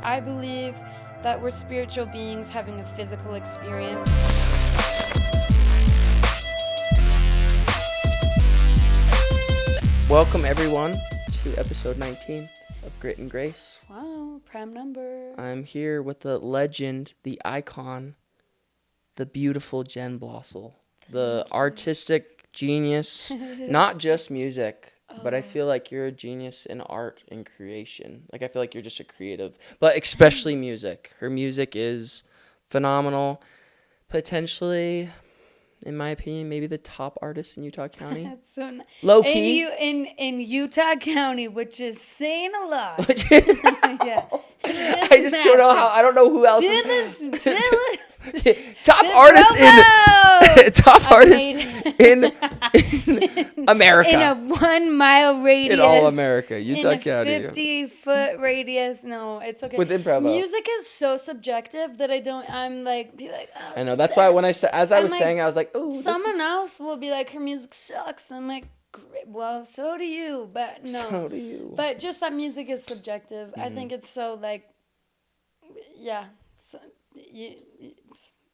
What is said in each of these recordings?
I believe that we're spiritual beings having a physical experience. Welcome everyone to episode 19 of Grit and Grace. Wow, prime number. I'm here with the legend, the icon, the beautiful Jenn Blosil, the artistic genius, not just music, but I feel like you're a genius in art and creation. Like I feel like you're just a creative, but especially music. Her music is phenomenal. Potentially, in my opinion, maybe the top artist in Utah County. That's so Low key. in Utah County, which is saying a lot. Yeah. I just don't know how. I don't know who else. Top artist in America. In a 1 mile radius. In all America, Utah County. In a 50-foot radius. No, it's okay. With improv. Music is so subjective that I'm like, oh, I know. That's why when I said, as I was like, saying, I was like, oh, someone else will be like, her music sucks. I'm like, great. Well, so do you, but no. So do you. But just that music is subjective. Mm-hmm. I think it's so like, yeah. So,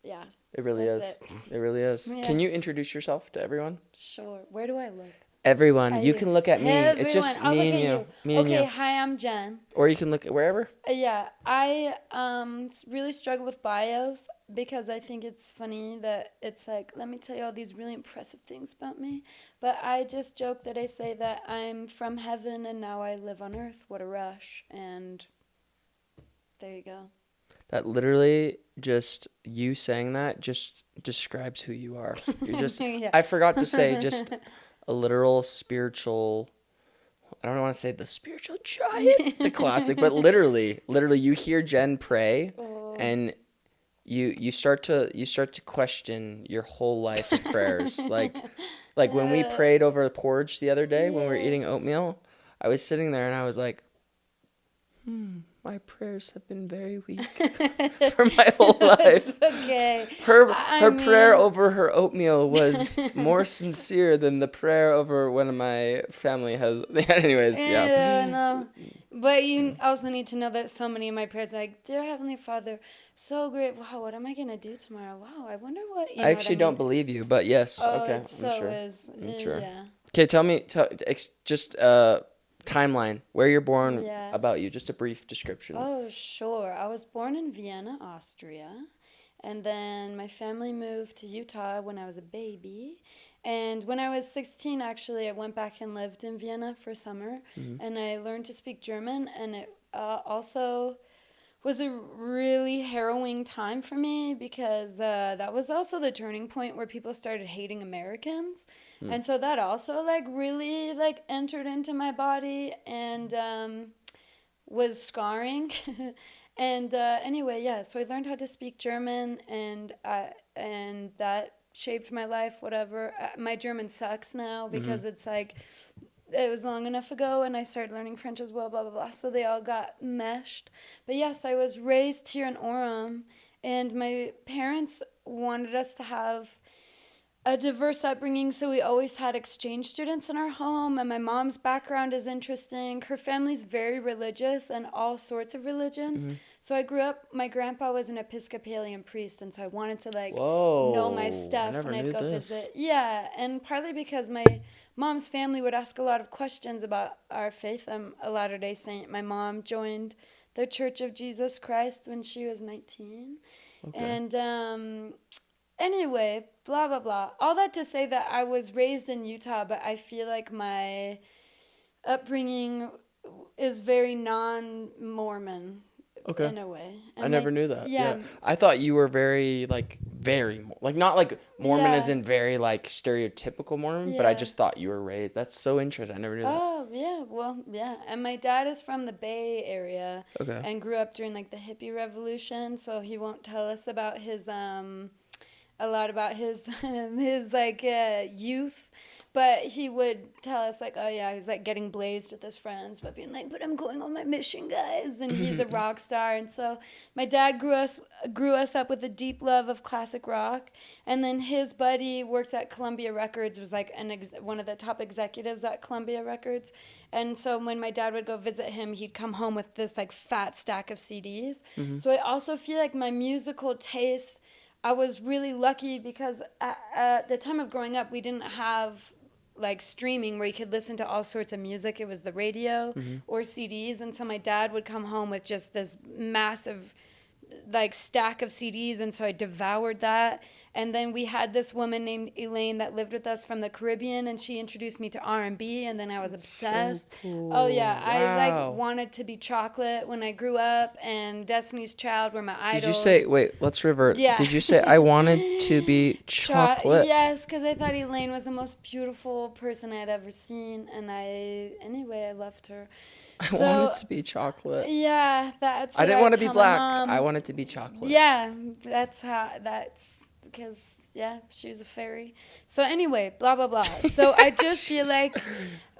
yeah. It really is. It really is. Yeah. Can you introduce yourself to everyone? Sure. Where do I look? Everyone. You can look at me. Everyone. It's just I'll me and you. Me and you. Okay, hi, I'm Jenn. Or you can look at wherever. Yeah. I really struggle with bios because I think it's funny that it's like, let me tell you all these really impressive things about me. But I just joke that I say that I'm from heaven and now I live on earth. What a rush. And there you go. That literally just you saying that just describes who you are. You're just yeah. I forgot to say just a literal spiritual, I don't want to say the spiritual giant, the classic, but literally you hear Jenn pray and you start to question your whole life of prayers. like when we prayed over the porridge the other day when we were eating oatmeal, I was sitting there and I was like, my prayers have been very weak for my whole life. Okay. Her prayer over her oatmeal was more sincere than the prayer over one of my family has. Anyways, yeah. No. But you also need to know that so many of my prayers are like, Dear Heavenly Father, so great. Wow, what am I going to do tomorrow? Wow, I wonder what... I actually don't believe you, but yes. Okay, I'm sure. Yeah. Okay, tell me, just... timeline, where you're born, about you, just a brief description. Oh, sure. I was born in Vienna, Austria, and then my family moved to Utah when I was a baby. And when I was 16, actually, I went back and lived in Vienna for summer, and I learned to speak German, and it also was a really harrowing time for me because that was also the turning point where people started hating Americans. And so that also really entered into my body and was scarring. And anyway, yeah, so I learned how to speak German and that shaped my life, whatever. My German sucks now because it's like, it was long enough ago, and I started learning French as well, blah, blah, blah. So they all got meshed. But yes, I was raised here in Orem, and my parents wanted us to have a diverse upbringing, so we always had exchange students in our home, and my mom's background is interesting. Her family's very religious and all sorts of religions. So I grew up, my grandpa was an Episcopalian priest, and so I wanted to know my stuff when I'd go visit. Yeah, and partly because my mom's family would ask a lot of questions about our faith. I'm a Latter-day Saint. My mom joined the Church of Jesus Christ when she was 19. Okay. And anyway, blah, blah, blah. All that to say that I was raised in Utah, but I feel like my upbringing is very non-Mormon. Okay. In a way. And I never knew that. Yeah. I thought you were very, not Mormon as in very, stereotypical Mormon, but I just thought you were raised. That's so interesting. I never knew that. Oh, yeah. Well, yeah. And my dad is from the Bay Area. Okay. And grew up during, the hippie revolution, so he won't tell us about his, a lot about his his like youth, but he would tell us like, oh yeah, he's like getting blazed with his friends, but being like, but I'm going on my mission, guys, and he's a rock star. And so my dad grew us up with a deep love of classic rock, and then his buddy works at Columbia Records, was like one of the top executives at Columbia Records, and so when my dad would go visit him, he'd come home with this like fat stack of CDs. So I also feel like my musical taste, I was really lucky because at the time of growing up, we didn't have like streaming where you could listen to all sorts of music. It was the radio or CDs. And so my dad would come home with just this massive like stack of CDs, and so I devoured that. And then we had this woman named Elaine that lived with us from the Caribbean, and she introduced me to R&B, and then I was obsessed. So cool. Oh yeah, Wow. I like wanted to be chocolate when I grew up, and Destiny's Child were my idols. Did you say, wait, let's revert. Yeah. Did you say I wanted to be chocolate? Yes, because I thought Elaine was the most beautiful person I'd ever seen, and I loved her. I wanted to be chocolate. Yeah, that's. I didn't want to be tell my black. mom. I wanted to be chocolate. Yeah, that's because she was a fairy. So anyway, blah blah blah. So I just feel like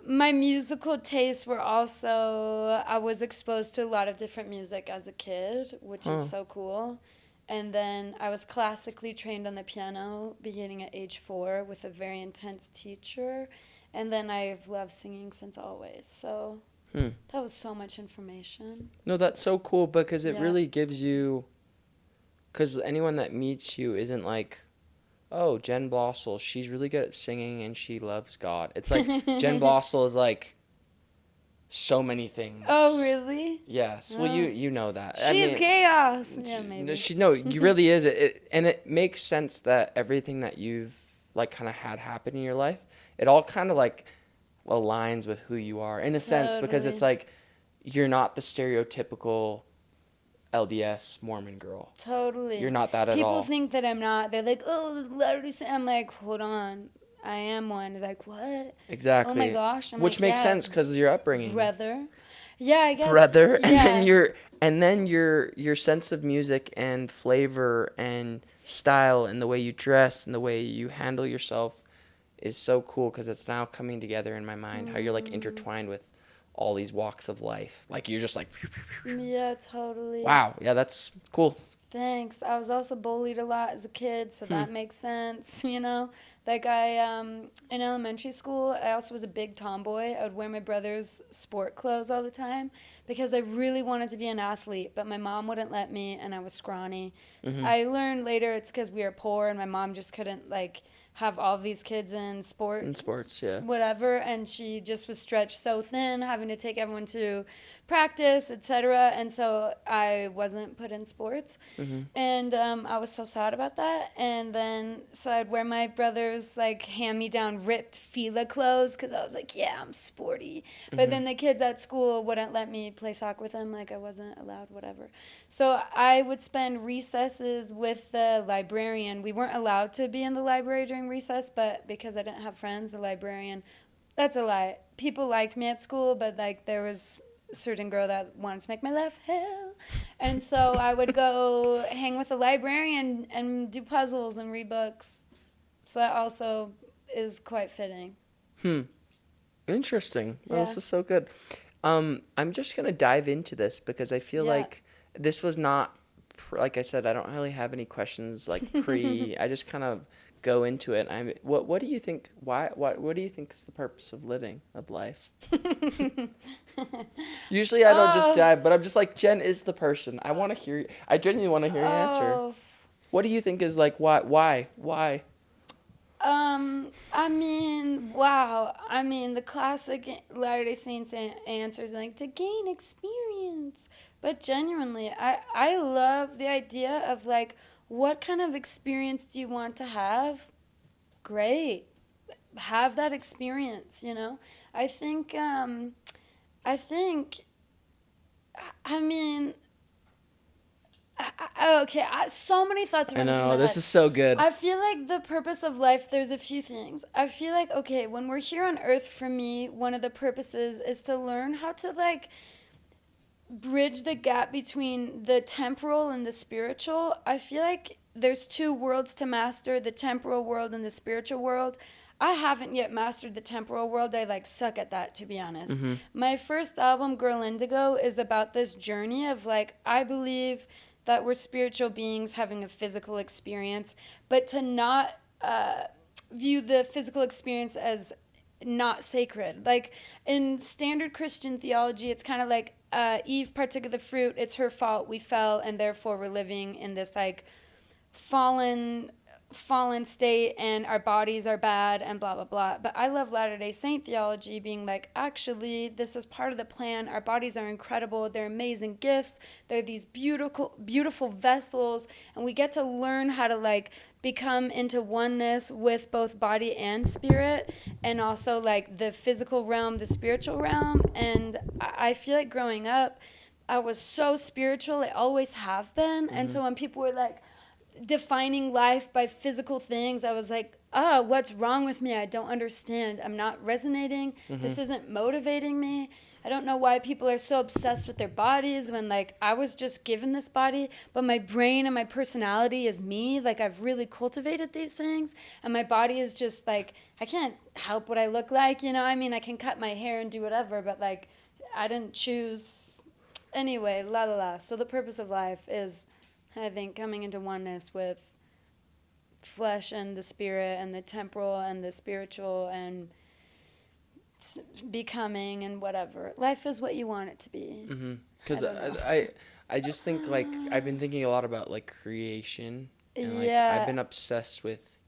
my musical tastes were also, I was exposed to a lot of different music as a kid, which is so cool. And then I was classically trained on the piano beginning at age 4 with a very intense teacher. And then I've loved singing since always. So that was so much information. No, that's so cool because it Yeah. really gives you, because anyone that meets you isn't like, oh, Jenn Blosil, she's really good at singing and she loves God. It's like Jenn Blosil is like so many things. Oh, really? Yes. Oh. Well, you know that. She's chaos. Yeah, maybe. No, you really is. And it makes sense that everything that you've like kind of had happen in your life, it all kind of like aligns with who you are in a sense, because it's like you're not the stereotypical LDS Mormon girl. Totally. You're not that at all. People think that I'm not. They're like, oh, Latter-day Saint. I'm like, hold on. I am one. They're like, what? Exactly. Oh my gosh. I'm Which like, makes yeah, sense because of your upbringing. brother. Yeah, I guess. Brother. Yeah. And then your sense of music and flavor and style and the way you dress and the way you handle yourself is so cool because it's now coming together in my mind, how you're like intertwined with all these walks of life. Like you're just like, Yeah, totally. wow. Yeah, that's cool. Thanks. I was also bullied a lot as a kid, so that makes sense, you know? Like in elementary school, I also was a big tomboy. I would wear my brother's sport clothes all the time because I really wanted to be an athlete, but my mom wouldn't let me, and I was scrawny. I learned later it's because we were poor, and my mom just couldn't, like, have all of these kids in sports, yeah. whatever, and she just was stretched so thin, having to take everyone to practice, etc. And so I wasn't put in sports, and I was so sad about that. And then so I'd wear my brother's like hand-me-down ripped Fila clothes because I was like, yeah, I'm sporty. But then the kids at school wouldn't let me play soccer with them, like I wasn't allowed, whatever. So I would spend recesses with the librarian. We weren't allowed to be in the library during recess, but because I didn't have friends, the librarian, that's a lie. People liked me at school, but like there was a certain girl that wanted to make my life hell. And so I would go hang with the librarian and do puzzles and read books. So that also is quite fitting. Interesting. Yeah. Well, this is so good. I'm just going to dive into this because I feel like this was not, like I said, I don't really have any questions like I just kind of go into it. What do you think, what do you think is the purpose of living, of life? Usually I don't just dive, but I'm just like, Jenn is the person. I want to hear, I genuinely want to hear your answer. What do you think is like, why? I mean, wow. I mean, the classic Latter-day Saints answers like to gain experience. But genuinely, I love the idea of like, what kind of experience do you want to have? Great. Have that experience, you know? I mean, so many thoughts I running through know, my this head. is so good. I feel like the purpose of life, there's a few things. I feel like, okay, when we're here on Earth, for me, one of the purposes is to learn how to, like, bridge the gap between the temporal and the spiritual. I feel like there's two worlds to master, the temporal world and the spiritual world. I haven't yet mastered the temporal world. I like suck at that, to be honest. Mm-hmm. My first album, Girl Indigo, is about this journey of like, I believe that we're spiritual beings having a physical experience, but to not view the physical experience as not sacred. Like in standard Christian theology, it's kind of like Eve partook of the fruit. It's her fault. We fell, and therefore we're living in this like fallen state, and our bodies are bad and blah blah blah. But I love Latter-day Saint theology being like, actually this is part of the plan. Our bodies are incredible. They're amazing gifts. They're these beautiful vessels, and we get to learn how to like become into oneness with both body and spirit, and also like the physical realm, the spiritual realm. And I feel like growing up I was so spiritual. I always have been. And so when people were like defining life by physical things, I was like, oh, what's wrong with me? I don't understand. I'm not resonating. This isn't motivating me. I don't know why people are so obsessed with their bodies when like I was just given this body, but my brain and my personality is me. Like I've really cultivated these things, and my body is just like, I can't help what I look like, you know? I mean, I can cut my hair and do whatever, but like I didn't choose. Anyway, la la la. So the purpose of life is, I think, coming into oneness with flesh and the spirit and the temporal and the spiritual, and becoming and whatever. Life is what you want it to be. Because I just think like I've been thinking a lot about like creation, and like Yeah. I've been obsessed with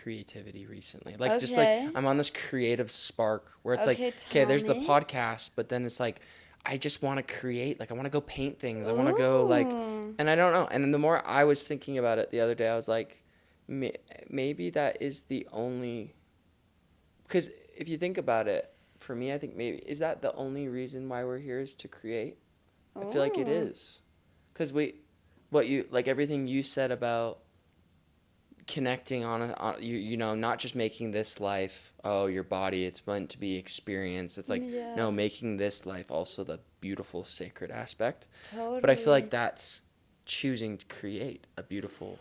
creativity recently. Like just like I'm on this creative spark where it's like, okay, there's the podcast, but then it's like I just want to create. Like I want to go paint things. I want to go like, and I don't know. And then the more I was thinking about it the other day, I was like, maybe that is the only, because if you think about it, for me, I think maybe, is that the only reason why we're here is to create? I feel like it is. Because what you, like everything you said about connecting on you know, not just making this life, oh, your body, it's meant to be experienced. It's like, no, making this life also the beautiful, sacred aspect. Totally. But I feel like that's choosing to create a beautiful.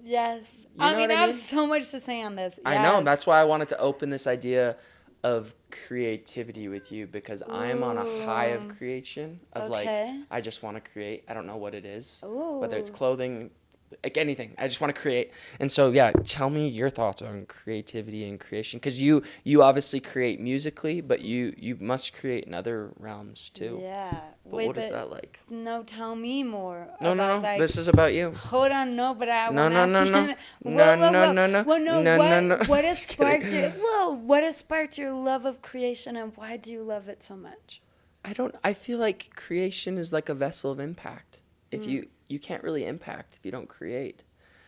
Yes. You know I mean, what I have so much to say on this. Yes. I know. That's why I wanted to open this idea of creativity with you, because I'm on a high of creation of like, I just want to create. I don't know what it is, whether it's clothing, like anything. I just want to create. And so, yeah, tell me your thoughts on creativity and creation, because you obviously create musically, but you must create in other realms too. Yeah. But what is that like? No, tell me more. No. Like, this is about you. Hold on, no, but I No, want to ask you. No. Well, No. What has sparked your? Whoa! What has sparked your love of creation, and why do you love it so much? I feel like creation is like a vessel of impact. If you can't really impact if you don't create.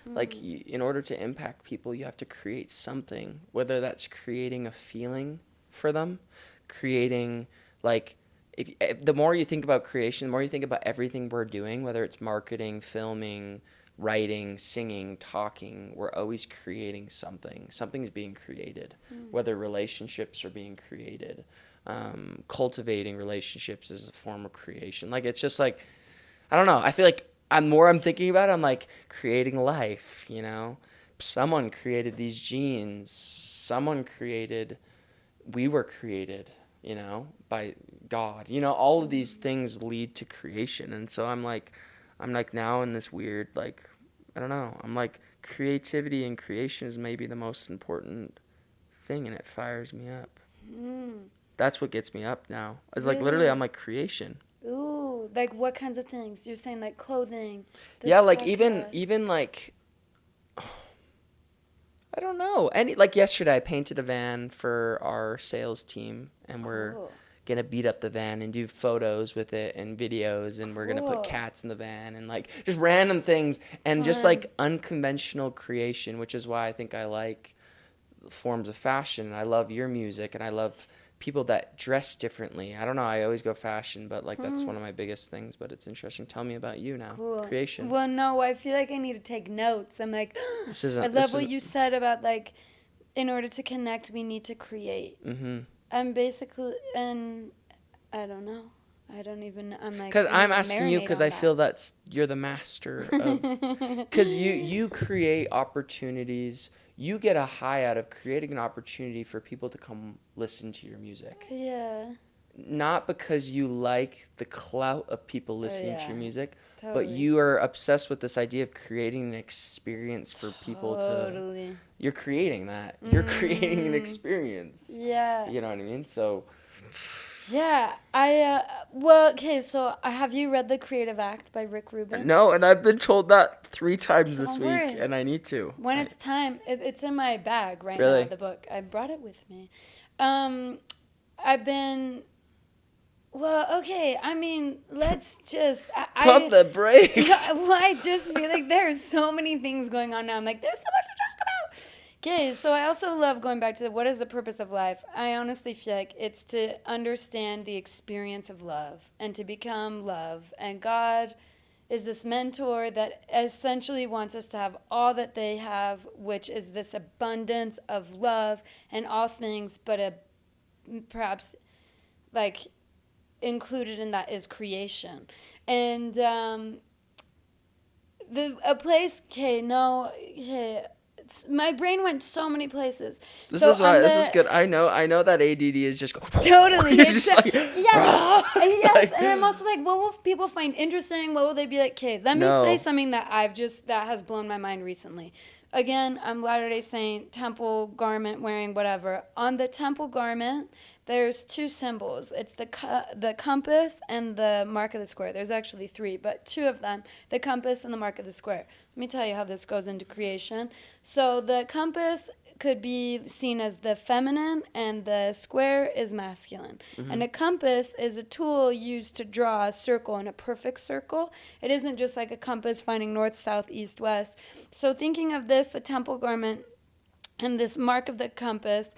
Like in order to impact people, you have to create something, whether that's creating a feeling for them, creating like, if the more you think about creation, the more you think about everything we're doing, whether it's marketing, filming, writing, singing, talking, we're always creating something. Something's being created, whether relationships are being created. Cultivating relationships is a form of creation. Like, it's just like, I don't know. I feel like I'm thinking about it, I'm like, creating life, you know? Someone created these genes. We were created, you know, by God. You know, all of these things lead to creation. And so I'm like now in this weird, like, I don't know. I'm like, creativity and creation is maybe the most important thing, and it fires me up. That's what gets me up now. It's like, literally, I'm like, creation. Ooh, like what kinds of things? You're saying like clothing. Yeah, like even like, I don't know. Like yesterday, I painted a van for our sales team, and we're gonna beat up the van and do photos with it and videos, and we're gonna put cats in the van and like just random things and just like unconventional creation, which is why I think I like forms of fashion. I love your music, and I love people that dress differently. I don't know. I always go fashion, but like that's one of my biggest things. But it's interesting. Tell me about you now. Creation. Well, no, I feel like I need to take notes. I'm like, I love what you said about like, in order to connect, we need to create. I'm basically, and I don't know. I don't even. I'm like. Because I I'm need to asking you marinate because on I that. feel that's you're the master of. Because you create opportunities. You get a high out of creating an opportunity for people to come listen to your music. Yeah. Not because you like the clout of people Oh listening to yeah. your music, but Totally. you are obsessed with this idea of creating an experience for people to. Totally. You're creating that. You're creating an Mm, experience. yeah. You know what I mean? So. Yeah. Well, okay. So, have you read The Creative Act by Rick Rubin? No, and I've been told that 3 times this Don't week, worry. and I need to. When it's time, it's in my bag right now. Really? The book. I brought it with me. I've been. Well, okay. I mean, let's just. Pump the brakes. Well, I just feel like there's so many things going on now. I'm like, there's so much to talk about. Okay, so I also love going back to what is the purpose of life. I honestly feel like it's to understand the experience of love and to become love. And God is this mentor that essentially wants us to have all that they have, which is this abundance of love and all things, but perhaps like included in that is creation. And my brain went so many places. This So is why. on This is the good. I know that ADD is just. totally, It's just like. yes, and I'm also like, what will people find interesting? What will they be like? Okay, let me say No. something that that has blown my mind recently. Again, I'm Latter-day Saint, temple garment wearing, whatever. On the temple garment, there's two symbols. It's the compass and the mark of the square. There's actually three, but two of them, the compass and the mark of the square. Let me tell you how this goes into creation. So the compass could be seen as the feminine and the square is masculine. Mm-hmm. And a compass is a tool used to draw a circle in a perfect circle. It isn't just like a compass finding north, south, east, west. So thinking of this, the temple garment, and this mark of the compass,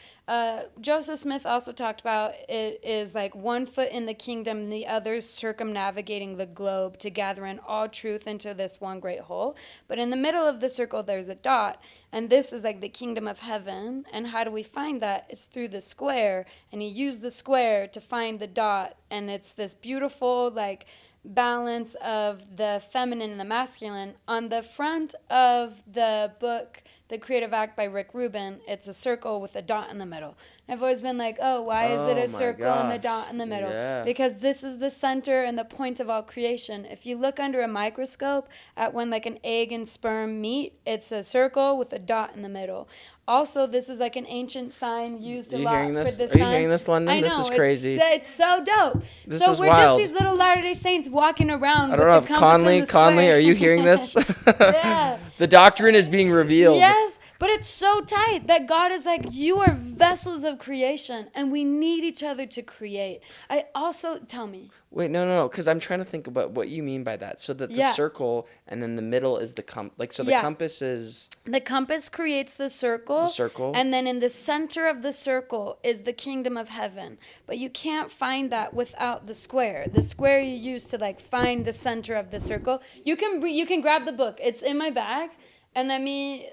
Joseph Smith also talked about it is like one foot in the kingdom and the other circumnavigating the globe to gather in all truth into this one great whole. But in the middle of the circle, there's a dot. And this is like the kingdom of heaven. And how do we find that? It's through the square. And he used the square to find the dot. And it's this beautiful, like, balance of the feminine and the masculine. On the front of the book, The Creative Act by Rick Rubin, it's a circle with a dot in the middle. And I've always been like, oh, why is it Oh a my circle and the gosh. dot in the middle? Yeah. Because this is the center and the point of all creation. If you look under a microscope at when like an egg and sperm meet, it's a circle with a dot in the middle. Also, this is like an ancient sign used a You lot hearing for this? the Are sun. you hearing this, London? I know, This is crazy. It's so dope. This so is we're wild. just these little Latter-day Saints walking around I with don't know the if compass and the Conley, square. are you hearing this? Yeah. The doctrine is being revealed. Yes, but it's so tight that God is like, you are vessels of creation, and we need each other to create. I also, tell me. Wait, no, because I'm trying to think about what you mean by that. So that the Yeah. circle and then the middle is the the Yeah. compass is The compass creates the circle. the circle. And then in the center of the circle is the kingdom of heaven. But you can't find that without the square. The square you use to like find the center of the circle. You can grab the book. It's in my bag. And let me,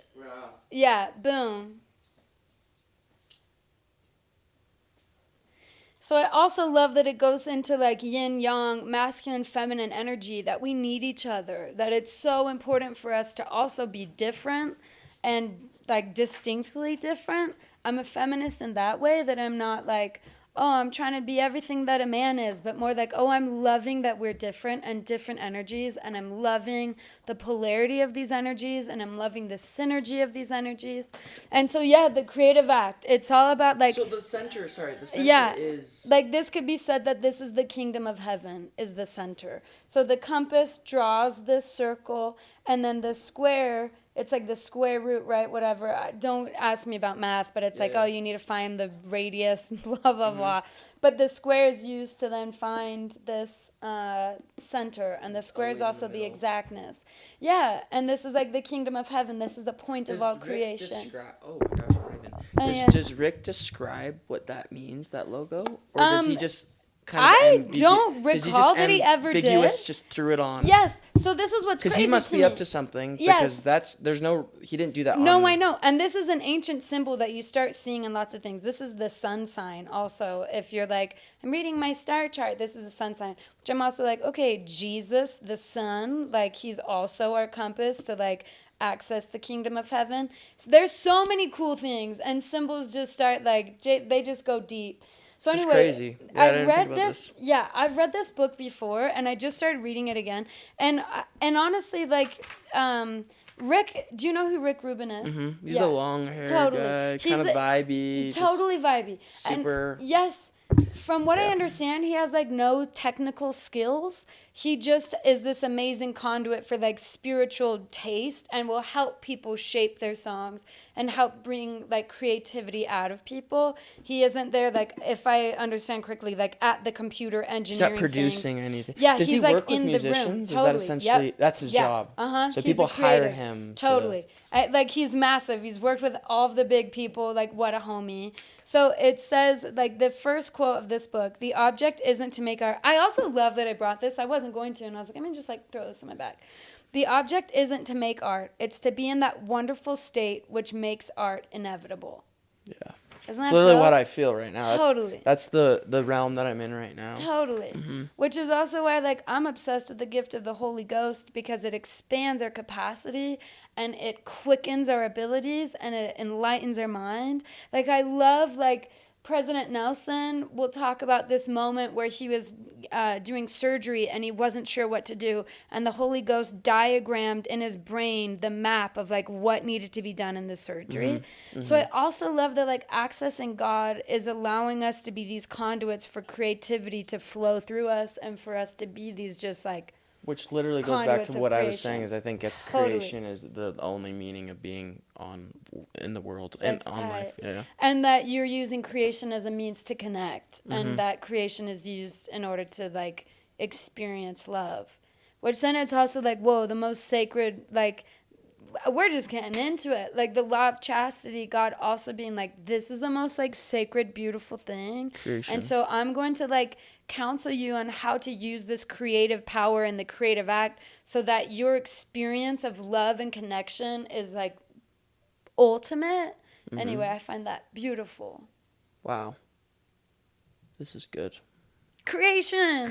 yeah, boom. So I also love that it goes into like yin yang, masculine, feminine energy, that we need each other, that it's so important for us to also be different and like distinctly different. I'm a feminist in that way, that I'm not like, oh, I'm trying to be everything that a man is, but more like, oh, I'm loving that we're different and different energies, and I'm loving the polarity of these energies, and I'm loving the synergy of these energies. And so, yeah, the creative act, it's all about like... So the center Yeah, is... like this could be said that this is the kingdom of heaven, is the center. So the compass draws this circle, and then the square... It's like the square root, right? Whatever. Don't ask me about math, but it's oh, you need to find the radius, blah, blah, blah. But the square is used to then find this center, and the square is also the exactness. Yeah, and this is like the kingdom of heaven. This is the point of all creation. Oh my gosh, Raven. Does Rick describe what that means, that logo? Or does he just kind of I don't recall that he ever did. Ambiguous, just threw it on. Yes. So this is what's crazy. Because he must to be me. up to something. Yes. Because he didn't do that. No, I know. And this is an ancient symbol that you start seeing in lots of things. This is the sun sign also. If you're like, I'm reading my star chart, this is the sun sign. Which I'm also like, okay, Jesus, the sun, like he's also our compass to like access the kingdom of heaven. So there's so many cool things, and symbols just start like, they just go deep. So it's anyway, crazy. Yeah, I've read this. Yeah, I've read this book before, and I just started reading it again. And honestly, like, Rick, do you know who Rick Rubin is? Mm-hmm. He's a long-haired guy, kind of vibey. Totally vibey. Super. And yes. From what I understand, he has like no technical skills. He just is this amazing conduit for like spiritual taste and will help people shape their songs and help bring like creativity out of people. He isn't there like, if I understand correctly, like at the computer engineering. He's not producing anything. Yeah, does he's he like work with in musicians? the room. Is Totally. that essentially that's his job? So He's people hire him. Totally. Like he's massive. He's worked with all of the big people. Like what a homie. So it says, like, the first quote of this book, the object isn't to make art. I also love that I brought this. I wasn't going to, and I was like, I'm going to just, like, throw this in my bag. The object isn't to make art. It's to be in that wonderful state which makes art inevitable. Yeah. Isn't that it's literally dope? what I feel right now. Totally. That's the realm that I'm in right now. Totally. Mm-hmm. Which is also why, like, I'm obsessed with the gift of the Holy Ghost because it expands our capacity and it quickens our abilities and it enlightens our mind. Like, I love, like, President Nelson will talk about this moment where he was doing surgery and he wasn't sure what to do, and the Holy Ghost diagrammed in his brain the map of like what needed to be done in the surgery. Mm-hmm. So I also love that like accessing God is allowing us to be these conduits for creativity to flow through us and for us to be these just like which literally goes back to what I was saying is I think it's creation is the only meaning of being in the world and on life. Yeah. And that you're using creation as a means to connect and that creation is used in order to like experience love. Which then it's also like, whoa, the most sacred, like we're just getting into it. Like the law of chastity, God also being like, this is the most like sacred, beautiful thing. Creation. And so I'm going to like counsel you on how to use this creative power and the creative act so that your experience of love and connection is like ultimate. Anyway, I find that beautiful. Wow. This is good. Creation,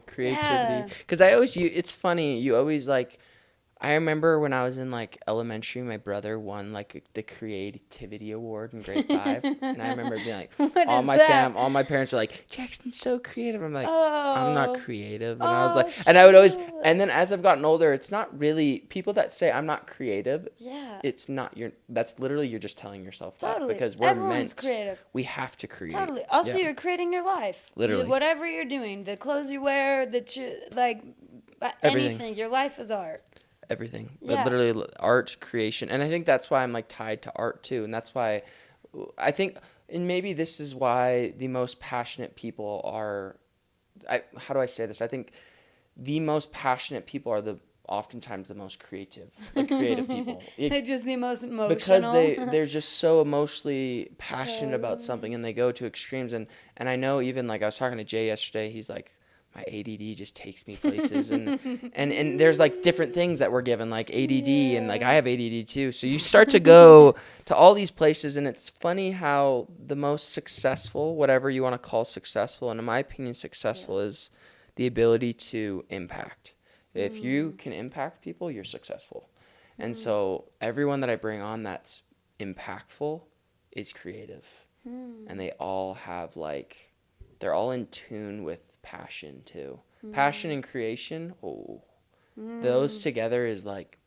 creativity. Because it's funny, you always like, I remember when I was in like elementary, my brother won like the creativity award in grade 5, and I remember being like, all my parents were like, Jackson's so creative. I'm like, I'm not creative, and I was like, and I would always, and then as I've gotten older, it's not really people that say I'm not creative. Yeah, it's not that's literally you're just telling yourself that because everyone's creative. We have to create. Totally. Also, you're creating your life. Literally, whatever you're doing, the clothes you wear, like anything, your life is art. Everything. Yeah. Literally art, creation. And I think that's why I'm like tied to art too. And that's why I think, and maybe this is why the most passionate people are, how do I say this? I think the most passionate people are oftentimes the most creative people. They're just the most emotional. Because they're just so emotionally passionate about something and they go to extremes. And I know even like I was talking to Jay yesterday, he's like, my ADD just takes me places and there's like different things that we're given like ADD and like I have ADD too. So you start to go to all these places and it's funny how the most successful, whatever you want to call successful, and in my opinion successful is the ability to impact. If you can impact people, you're successful. And so everyone that I bring on that's impactful is creative. And they all have like, they're all in tune with passion too. Passion and creation, those together is like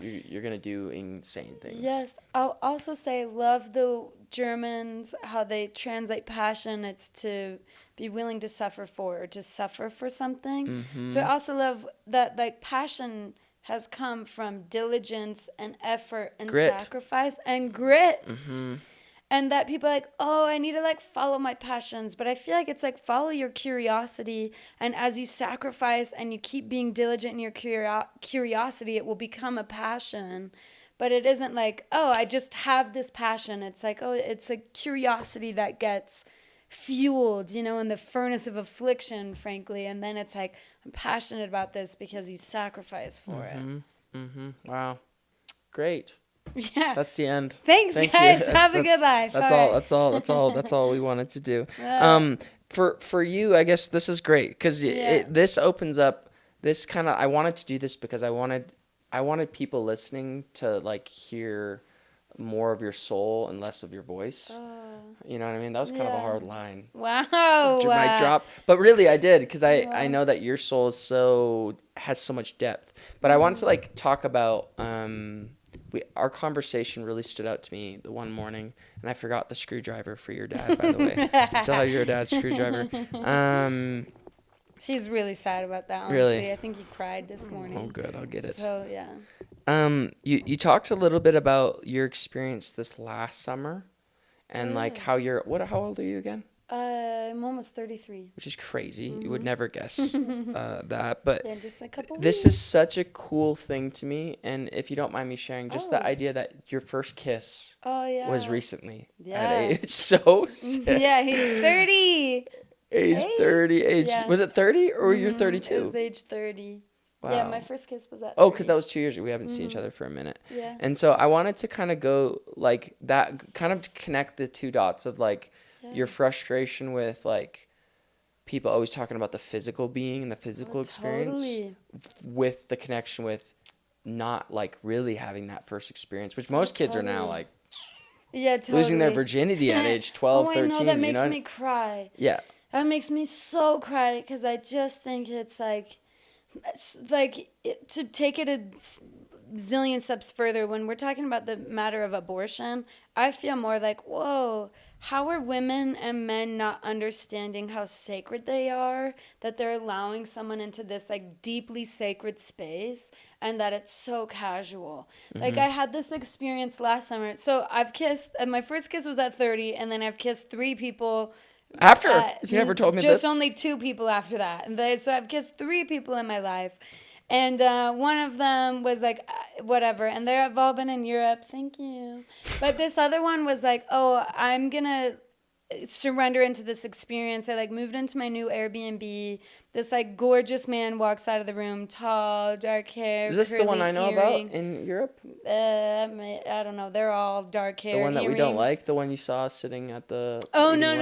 you're gonna do insane things. Yes, I'll also say love the Germans, how they translate passion. It's to be willing to suffer for or to suffer for something. So I also love that like passion has come from diligence and effort and sacrifice and grit. And that people are like, oh, I need to like follow my passions. But I feel like it's like follow your curiosity. And as you sacrifice and you keep being diligent in your curiosity, it will become a passion. But it isn't like, oh, I just have this passion. It's like, oh, it's a curiosity that gets fueled, in the furnace of affliction, frankly. And then it's like, I'm passionate about this because you sacrifice for it. Wow. Great. Yeah. That's the end. Thanks, Thank guys. you. Have a good life. That's all. That's all we wanted to do. For you, I guess this is great because this opens up this kind of. I wanted to do this because I wanted people listening to like hear more of your soul and less of your voice. You know what I mean? That was kind of a hard line. Wow. Mic drop. But really, I did because I know that your soul has so much depth. But I wanted to like talk about our conversation really stood out to me the one morning, and I forgot the screwdriver for your dad, by the way. You still have your dad's screwdriver. He's really sad about that, honestly. Really? I think he cried this morning. Oh, good. I'll get it. So, yeah. You talked a little bit about your experience this last summer, and like how old are you again? I'm almost 33. Which is crazy. You would never guess that. But yeah, just a couple this weeks. is such a cool thing to me. And if you don't mind me sharing, just the idea that your first kiss was recently at age so sick. Yeah, he's 30. Age 30. Was it 30 or you're 32? It was age 30. Wow. Yeah, my first kiss was at 30. Oh, because that was 2 years ago. We haven't seen each other for a minute. Yeah. And so I wanted to kind of go like that, kind of to connect the two dots of like your frustration with like people always talking about the physical being and the physical experience with the connection with not like really having that first experience, which most kids are now like losing their virginity at age 12, 13. I know, that makes me cry. Yeah. That makes me so cry because I just think it's like to take it a zillion steps further, when we're talking about the matter of abortion, I feel more like, whoa, how are women and men not understanding how sacred they are, that they're allowing someone into this like deeply sacred space and that it's so casual. Like I had this experience last summer. So I've kissed, and my first kiss was at 30, and then I've kissed 3 people after. You never told me this. Just only 2 people after that. And so I've kissed 3 people in my life. And one of them was like, whatever. And they've all been in Europe. Thank you. But this other one was like, oh, I'm going to surrender into this experience. I like moved into my new Airbnb. This like gorgeous man walks out of the room, tall, dark hair. Is this the one I know about in Europe? I don't know. They're all dark hair. The one that earrings. we don't like, the one you saw sitting at the. Oh no.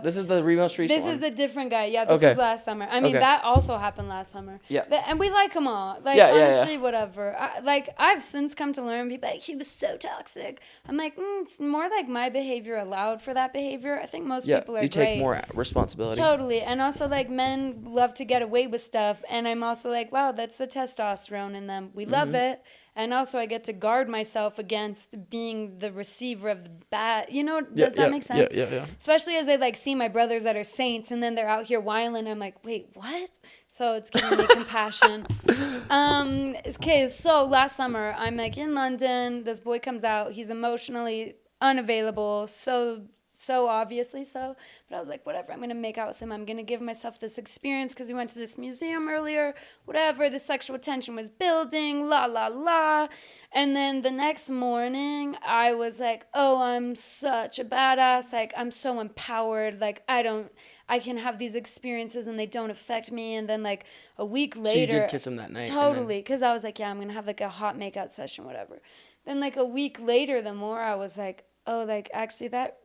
This is the most recent This one. is the different guy. Yeah, this was last summer. I mean, that also happened last summer. Yeah. And we like them all. Like honestly, whatever. I've since come to learn. People like, he was so toxic. I'm like, it's more like my behavior allowed for that behavior. I think most people are you great. take more responsibility. Totally. And also like men love to get away with stuff, and I'm also like, wow, that's the testosterone in them. We love it. And also I get to guard myself against being the receiver of the bad. Does that make sense? Yeah. Especially as I like see my brothers that are saints and then they're out here whiling. I'm like, wait, what? So it's giving me compassion. Okay, so last summer I'm like in London. This boy comes out. He's emotionally unavailable. So obviously so. But I was like, whatever, I'm going to make out with him. I'm going to give myself this experience because we went to this museum earlier. Whatever, the sexual tension was building, la, la, la. And then the next morning, I was like, oh, I'm such a badass. Like, I'm so empowered. Like, I can have these experiences and they don't affect me. And then like a week later. So you did kiss him that night? Totally. Because I was like, yeah, I'm going to have like a hot makeout session, whatever. Then like a week later, the more I was like, oh, like actually that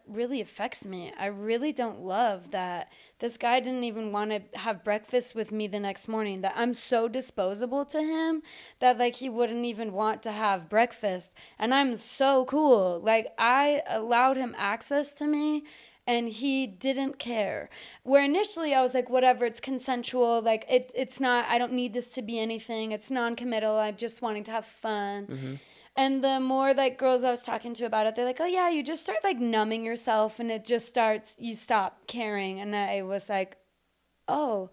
really affects me. I really don't love that this guy didn't even want to have breakfast with me the next morning, that I'm so disposable to him that like he wouldn't even want to have breakfast. And I'm so cool. Like I allowed him access to me and he didn't care. Where initially I was like, whatever, it's consensual. Like it's not, I don't need this to be anything. It's non-committal. I'm just wanting to have fun. And the more like girls I was talking to about it, they're like, oh yeah, you just start like numbing yourself and you stop caring. And I was like, oh,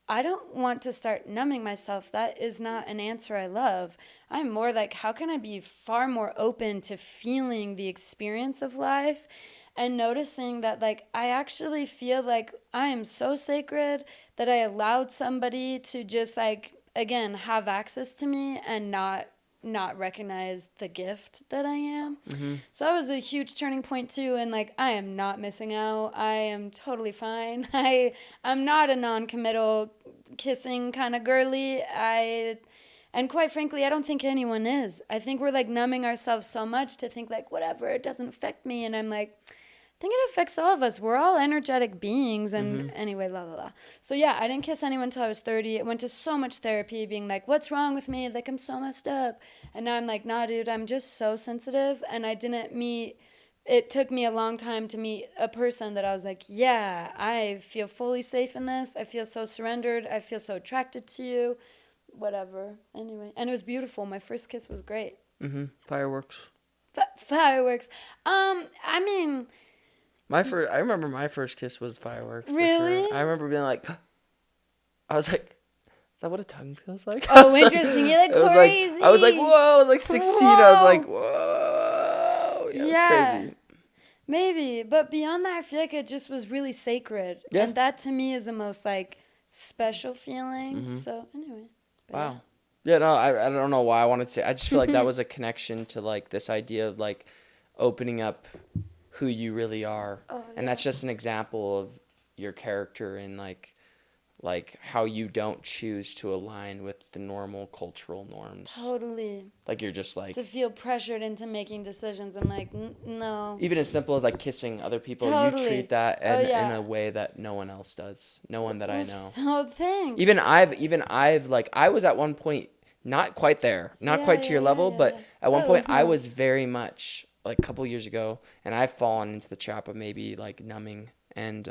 I don't want to start numbing myself. That is not an answer I love. I'm more like, how can I be far more open to feeling the experience of life and noticing that like I actually feel like I am so sacred that I allowed somebody to just like, again, have access to me and not not recognize the gift that I am. Mm-hmm. So that was a huge turning point too. And like, I am not missing out. I am totally fine. I'm not a non-committal kissing kind of girly. And quite frankly, I don't think anyone is. I think we're like numbing ourselves so much to think like, whatever, it doesn't affect me. And I'm like, I think it affects all of us. We're all energetic beings. And anyway, la, la, la. So yeah, I didn't kiss anyone until I was 30. I went to so much therapy being like, what's wrong with me? Like, I'm so messed up. And now I'm like, nah, dude, I'm just so sensitive. And it took me a long time to meet a person that I was like, yeah, I feel fully safe in this. I feel so surrendered. I feel so attracted to you. Whatever. Anyway. And it was beautiful. My first kiss was great. Mm-hmm. Fireworks. Fireworks. I mean... I remember my first kiss was fireworks. Really? For sure. I remember being like, I was like, is that what a tongue feels like? Oh, interesting. You're like crazy. I was like, whoa. I was like 16. Whoa. I was like, whoa. Yeah, it was crazy. Maybe. But beyond that, I feel like it just was really sacred. Yeah. And that to me is the most like special feeling. Mm-hmm. So anyway. Wow. Yeah, no, I don't know why I wanted to. I just feel like that was a connection to like this idea of like opening up who you really are. Oh, yeah. And that's just an example of your character and like how you don't choose to align with the normal cultural norms. Totally. Like you're just like... to feel pressured into making decisions. I'm like, no. Even as simple as like kissing other people, Totally. you treat that in a way that no one else does. No one that I know. Oh, thanks. Even I've like, I was at one point not quite there, not quite to your level, but at one point I was very much like a couple years ago, and I've fallen into the trap of maybe like numbing, and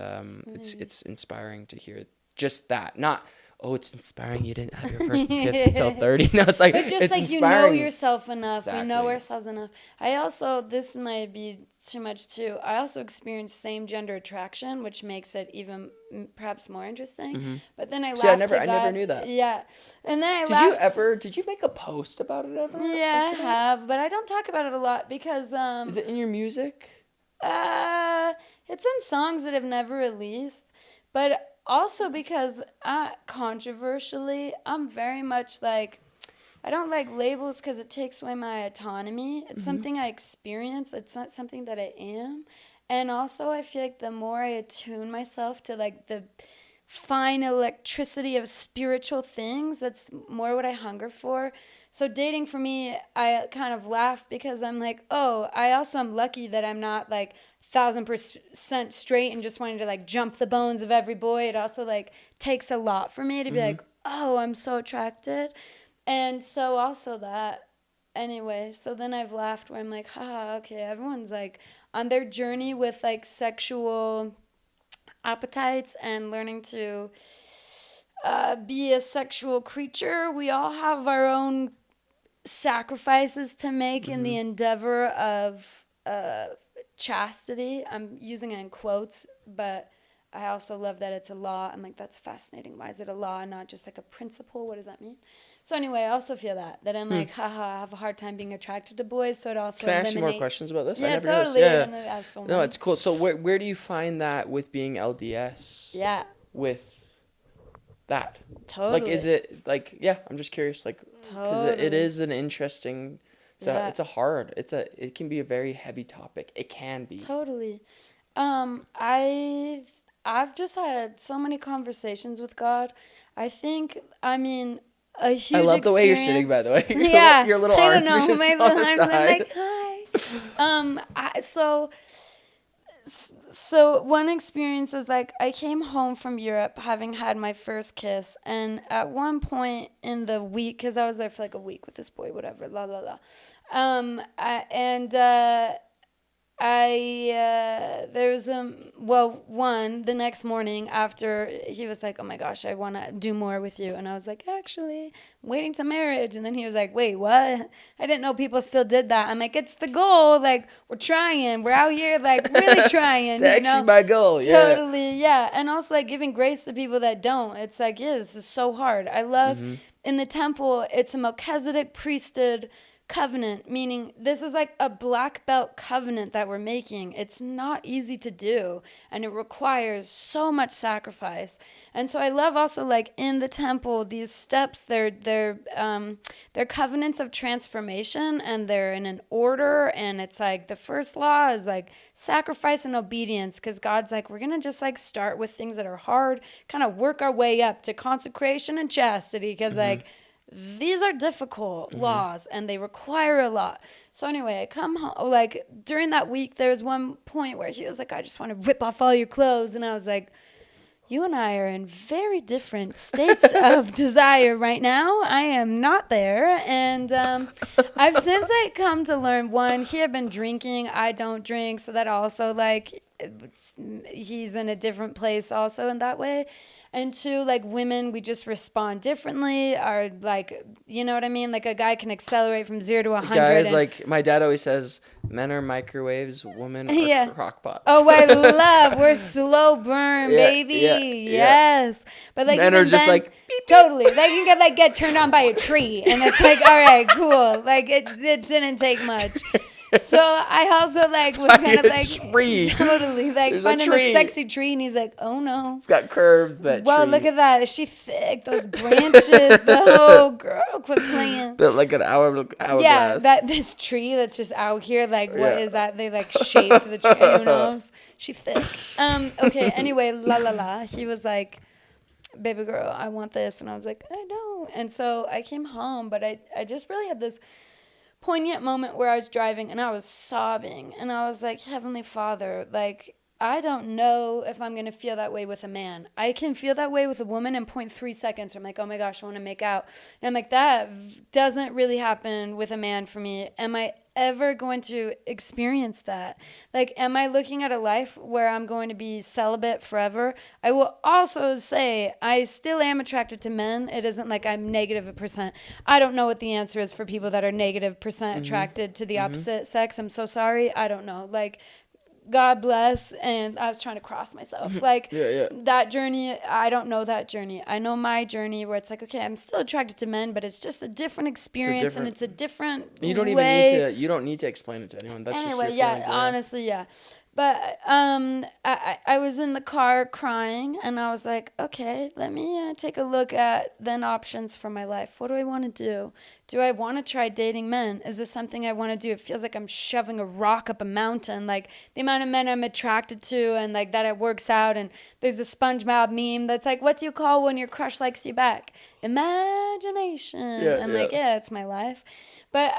it's inspiring to hear just that. Not, oh, it's inspiring you didn't have your first kiss until 30. No, it's like, but just it's like inspiring. you know yourself enough. Exactly. We know ourselves enough. I also, this might be too much too, I also experienced same gender attraction, which makes it even perhaps more interesting. Mm-hmm. But then I laughed. I never knew that. Yeah. And then I laughed. Did you make a post about it ever? Yeah, I have, but I don't talk about it a lot because is it in your music? It's in songs that I've never released, but also because controversially, I'm very much like, I don't like labels because it takes away my autonomy. It's something I experience. It's not something that I am. And also I feel like the more I attune myself to like the fine electricity of spiritual things, that's more what I hunger for. So dating for me, I kind of laugh because I'm like, oh, I also am lucky that I'm not like 1,000% straight and just wanting to like jump the bones of every boy. It also like takes a lot for me to be like, oh, I'm so attracted. And so also that, anyway, so then I've laughed where I'm like, haha, okay, everyone's like on their journey with like sexual appetites and learning to be a sexual creature. We all have our own sacrifices to make in the endeavor of chastity. I'm using it in quotes, but I also love that it's a law. I'm like, that's fascinating. Why is it a law and not just like a principle? What does that mean? So anyway, I also feel that I'm like, haha, I have a hard time being attracted to boys, so it also Can I ask you more questions about this? Yeah, I never totally. Noticed. Yeah. No, it's cool. So where do you find that with being LDS? Yeah. With that? Totally. Like, is it, like, yeah, I'm just curious, like, totally. Because it is an interesting, it can be a very heavy topic. It can be. Totally. I've just had so many conversations with God. I think, a huge I love the way you're sitting, by the way. Your little arms are just on the side. I'm like, hi. So one experience is like I came home from Europe having had my first kiss, and at one point in the week, because I was there for like a week with this boy, whatever, la la la, there was the next morning after he was like, oh my gosh, I want to do more with you. And I was like, actually, I'm waiting to marriage. And then he was like, wait, what? I didn't know people still did that. I'm like, it's the goal. Like, we're trying. We're out here, like, really trying. It's actually my goal. Yeah. Totally, yeah. And also, like, giving grace to people that don't. It's like, yeah, this is so hard. I love, in the temple, it's a Melchizedek priesthood covenant, meaning this is like a black belt covenant that we're making. It's not easy to do, and it requires so much sacrifice. And so I love also like in the temple these steps. They're covenants of transformation, and they're in an order. And it's like the first law is like sacrifice and obedience, because God's like, we're gonna just like start with things that are hard, kind of work our way up to consecration and chastity, because like these are difficult laws and they require a lot. So anyway, I come home, like during that week, there was one point where he was like, I just want to rip off all your clothes. And I was like, you and I are in very different states of desire right now. I am not there. And I've since like come to learn, one, he had been drinking. I don't drink. So that also like, he's in a different place also in that way. And two, like women, we just respond differently. Are like, you know what I mean? Like a guy can accelerate from 0 to 100. Guys, like my dad always says, men are microwaves, women are crock pots. Oh, I love. We're slow burn, baby. Yes. But like men are just then, like beep, totally. They can get turned on by a tree, and it's like, all right, cool. Like it didn't take much. So I also like was kind of like tree. Totally like There's finding the sexy tree, and he's like, oh no, it's got curves. That well, tree. look at that. Is she thick? Those branches. The whole girl, quit playing. Built like an hourglass. Yeah, that this tree that's just out here. Like, what is that? They like shaped the tree. Who knows? She thick. Okay. Anyway, la. He was like, baby girl, I want this, and I was like, I don't. And so I came home, but I just really had this poignant moment where I was driving and I was sobbing, and I was like, Heavenly Father, like, I don't know if I'm going to feel that way with a man. I can feel that way with a woman in 0.3 seconds. I'm like, oh my gosh, I want to make out. And I'm like, that doesn't really happen with a man for me. Am I ever going to experience that? Like, am I looking at a life where I'm going to be celibate forever? I will also say I still am attracted to men. It isn't like I'm negative a percent. I don't know what the answer is for people that are negative percent attracted to the opposite sex. I'm so sorry. I don't know. Like, God bless. And I was trying to cross myself. Like, that journey, I don't know that journey. I know my journey where it's like, okay, I'm still attracted to men, but it's just a different experience, and it's a different you don't way. You don't need to explain it to anyone. That's anyway, just your feelings, honestly, But I was in the car crying, and I was like, okay, let me take a look at then options for my life. What do I want to do? Do I want to try dating men? Is this something I want to do? It feels like I'm shoving a rock up a mountain. Like, the amount of men I'm attracted to, and like that it works out. And there's a SpongeBob meme that's like, what do you call when your crush likes you back? Imagination. Like, yeah, it's my life. But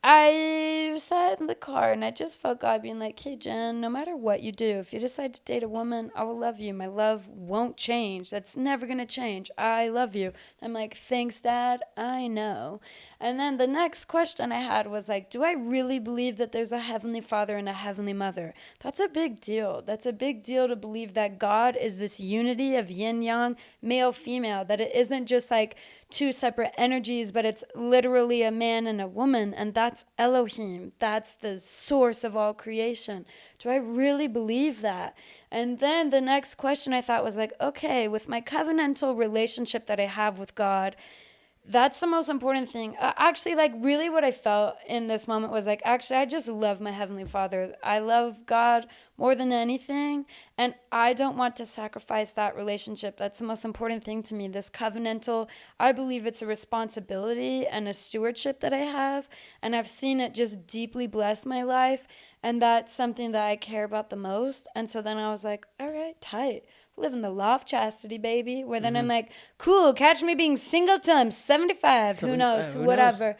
I sat in the car, and I just felt God being like, hey, Jen, no matter what you do, if you decide to date a woman, I will love you. My love won't change. That's never going to change. I love you. I'm like, thanks, Dad. I know. And then the next question I had was like, do I really believe that there's a Heavenly Father and a Heavenly Mother? That's a big deal. That's a big deal to believe that God is this unity of yin yang, male, female, that it isn't just like two separate energies, but it's literally a man and a woman, and that's Elohim. That's the source of all creation. Do I really believe that? And then the next question I thought was like, okay, with my covenantal relationship that I have with God, that's the most important thing. Actually, like, really what I felt in this moment was like, actually, I just love my Heavenly Father. I love God more than anything, and I don't want to sacrifice that relationship. That's the most important thing to me. This covenantal, I believe it's a responsibility and a stewardship that I have, and I've seen it just deeply bless my life, and that's something that I care about the most. And so then I was like, all right, tight. Living the law of chastity, baby. Where then I'm like, cool, catch me being single till I'm 75. Who knows? Whatever.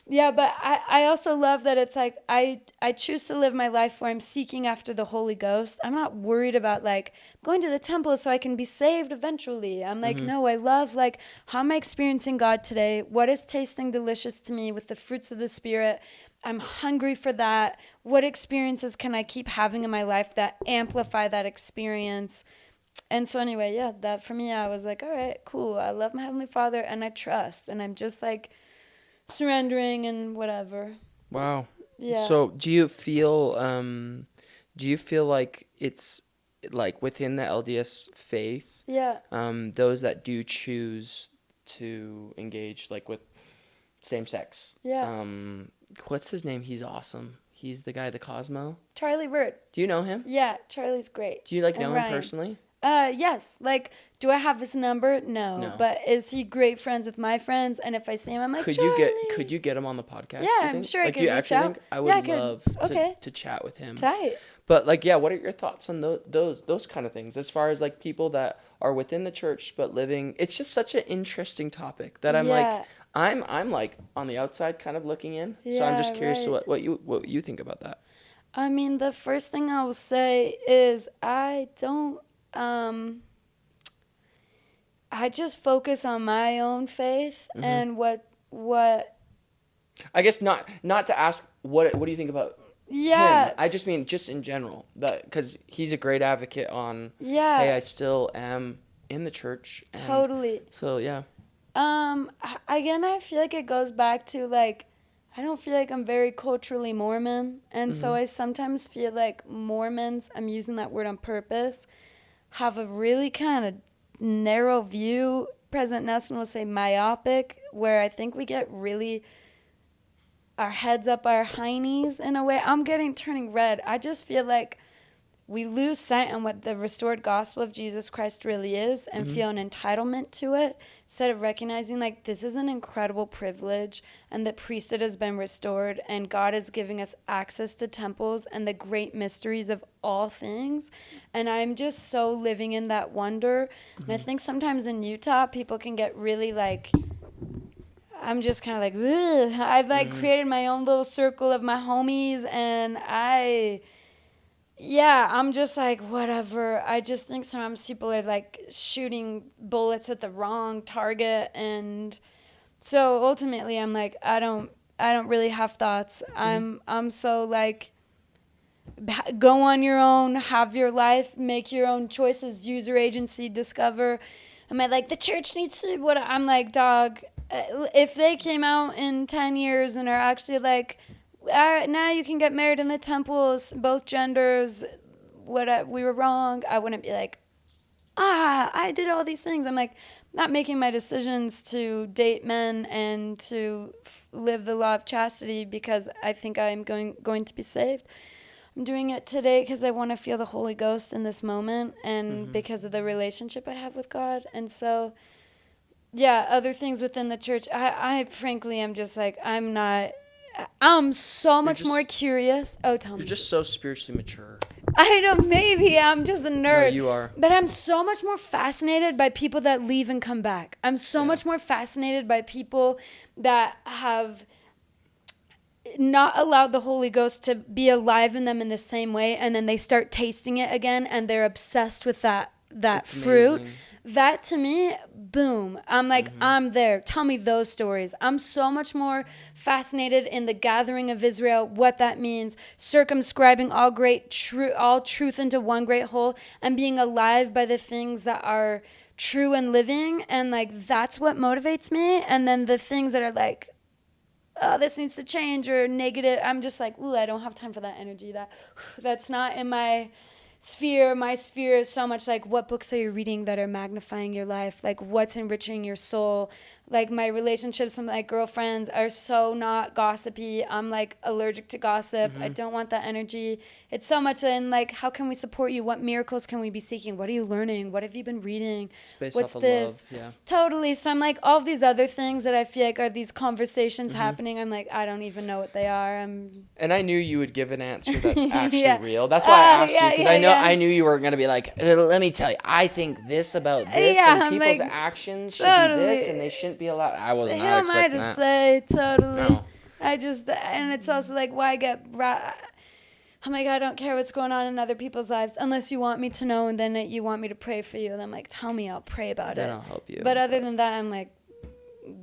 Yeah, but I also love that it's like I choose to live my life where I'm seeking after the Holy Ghost. I'm not worried about like going to the temple so I can be saved eventually. I'm like, no, I love like how am I experiencing God today? What is tasting delicious to me with the fruits of the Spirit? I'm hungry for that. What experiences can I keep having in my life that amplify that experience? And so anyway, that for me, I was like, all right, cool. I love my Heavenly Father, and I trust, and I'm just like surrendering and whatever. Wow. Yeah. So do you feel like it's like within the LDS faith, Yeah. those that do choose to engage like with same sex. Yeah. What's his name? He's awesome. He's the guy, the Cosmo. Charlie Bird. Do you know him? Yeah, Charlie's great. Do you like And know Ryan. him personally? Yes. Like, do I have his number? No. No. But is he great friends with my friends? And if I see him, I'm like, Could Charlie. you get him on the podcast? Yeah, I'm sure I like, could do you reach actually out. think I would Yeah, I could. love Okay. to chat with him? Tight. But like, yeah, what are your thoughts on those kind of things as far as like people that are within the church but living? It's just such an interesting topic that I'm like, I'm like on the outside kind of looking in. So I'm just curious to what you think about that. I mean, the first thing I will say is I just focus on my own faith and what. I guess not to ask what do you think about Yeah. him. I just mean just in general, that because he's a great advocate on. Yeah. Hey, I still am in the church. Totally. So yeah. Again, I feel like it goes back to like, I don't feel like I'm very culturally Mormon, and so I sometimes feel like Mormons, I'm using that word on purpose, have a really kind of narrow view. President Nelson will say myopic, where I think we get really our heads up our heinies in a way. I'm turning red. I just feel like we lose sight on what the restored gospel of Jesus Christ really is and feel an entitlement to it instead of recognizing like this is an incredible privilege and the priesthood has been restored and God is giving us access to temples and the great mysteries of all things. And I'm just so living in that wonder. And I think sometimes in Utah, people can get really like, I'm just kind of like, ugh. I've like created my own little circle of my homies and I'm just like, whatever. I just think sometimes people are like shooting bullets at the wrong target. And so ultimately I'm like, I don't really have thoughts. I'm so like, go on your own, have your life, make your own choices, use your agency, discover. Am I like, the church needs to, what? I'm like, dog, if they came out in 10 years and are actually like, now you can get married in the temples, both genders, we were wrong, I wouldn't be like, I did all these things. I'm like, not making my decisions to date men and to live the law of chastity because I think I'm going to be saved. I'm doing it today because I want to feel the Holy Ghost in this moment and because of the relationship I have with God. And so, yeah, other things within the church, I frankly am just like, I'm so much more curious. Oh, tell me. You're just so spiritually mature. I know, maybe I'm just a nerd. No, you are. But I'm so much more fascinated by people that leave and come back. I'm so much more fascinated by people that have not allowed the Holy Ghost to be alive in them in the same way, and then they start tasting it again, and they're obsessed with that fruit. Amazing. That to me, boom. I'm like, I'm there. Tell me those stories. I'm so much more fascinated in the gathering of Israel, what that means, circumscribing all truth into one great whole, and being alive by the things that are true and living. And like, that's what motivates me. And then the things that are like, oh, this needs to change or negative, I'm just like, ooh, I don't have time for that energy. That's not in my sphere. My sphere is so much like, what books are you reading that are magnifying your life? Like, what's enriching your soul? Like, my relationships with my girlfriends are so not gossipy. I'm like allergic to gossip. I don't want that energy. It's so much in like, how can we support you? What miracles can we be seeking? What are you learning? What have you been reading? What's this? Love, yeah. Totally. So I'm like, all of these other things that I feel like are these conversations happening. I'm like, I don't even know what they are. And I knew you would give an answer that's actually real. That's why I asked you, because I knew you were going to be like, let me tell you, I think this about this, and people's like, actions should be this, and they shouldn't be allowed. I wasn't Who am I to say? Totally. No. And it's also like, why get... I'm like, I don't care what's going on in other people's lives unless you want me to know and then you want me to pray for you. And I'm like, tell me, I'll pray about it. Then I'll help you. But other than that, I'm like,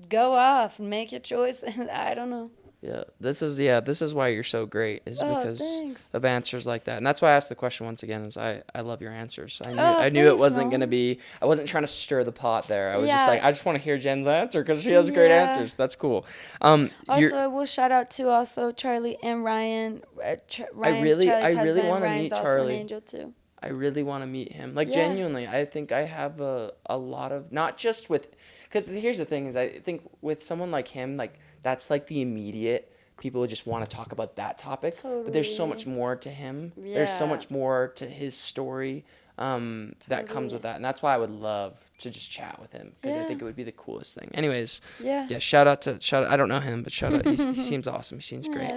go off, make your choice. I don't know. Yeah, this is why you're so great, is because of answers like that. And that's why I asked the question once again, is I love your answers. I knew it wasn't going to be, I wasn't trying to stir the pot there. I was just like, I just want to hear Jen's answer because she has great answers. That's cool. Also, I will shout out to also Charlie and Ryan. Charlie's husband. Want to Ryan's meet also Charlie. An angel too. I really want to meet him. Like, genuinely, I think I have a lot of, not just with, Because here's the thing is I think with someone like him, like that's like the immediate people just want to talk about that topic. Totally. But there's so much more to him. Yeah. There's so much more to his story that comes with that. And that's why I would love to just chat with him because I think it would be the coolest thing. Anyways, yeah, shout out. I don't know him, but shout out. He seems awesome. He seems great.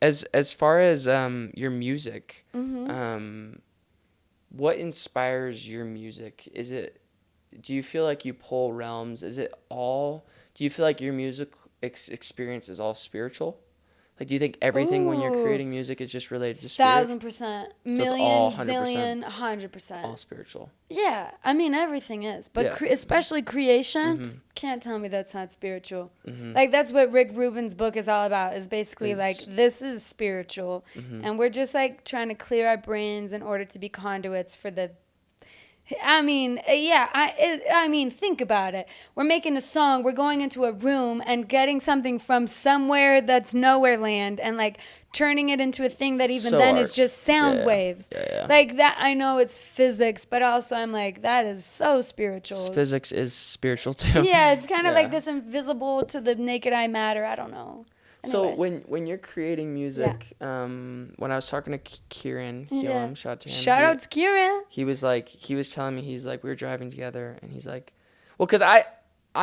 As far as your music, what inspires your music? Do you feel like you pull realms? Do you feel like your music experience is all spiritual? Like, do you think everything when you're creating music is just related to spirit? 1,000%, all million, 100%, zillion, 100%. all spiritual. Yeah, I mean everything is, but especially creation. Can't tell me that's not spiritual. Like that's what Rick Rubin's book is all about. Is basically like this is spiritual, and we're just like trying to clear our brains in order to be conduits for the. I mean, think about it. We're making a song. We're going into a room and getting something from somewhere that's nowhere land and like turning it into a thing that even then is just sound waves. Yeah. Like that, I know it's physics, but also I'm like, that is so spiritual. Physics is spiritual too. Yeah, it's kind of like this invisible to the naked eye matter. I don't know. Anyway. So when you're creating music, when I was talking to Kieran, shout out to him. Shout out to Kieran. He was telling me, he's like, we were driving together, and he's like, well, because I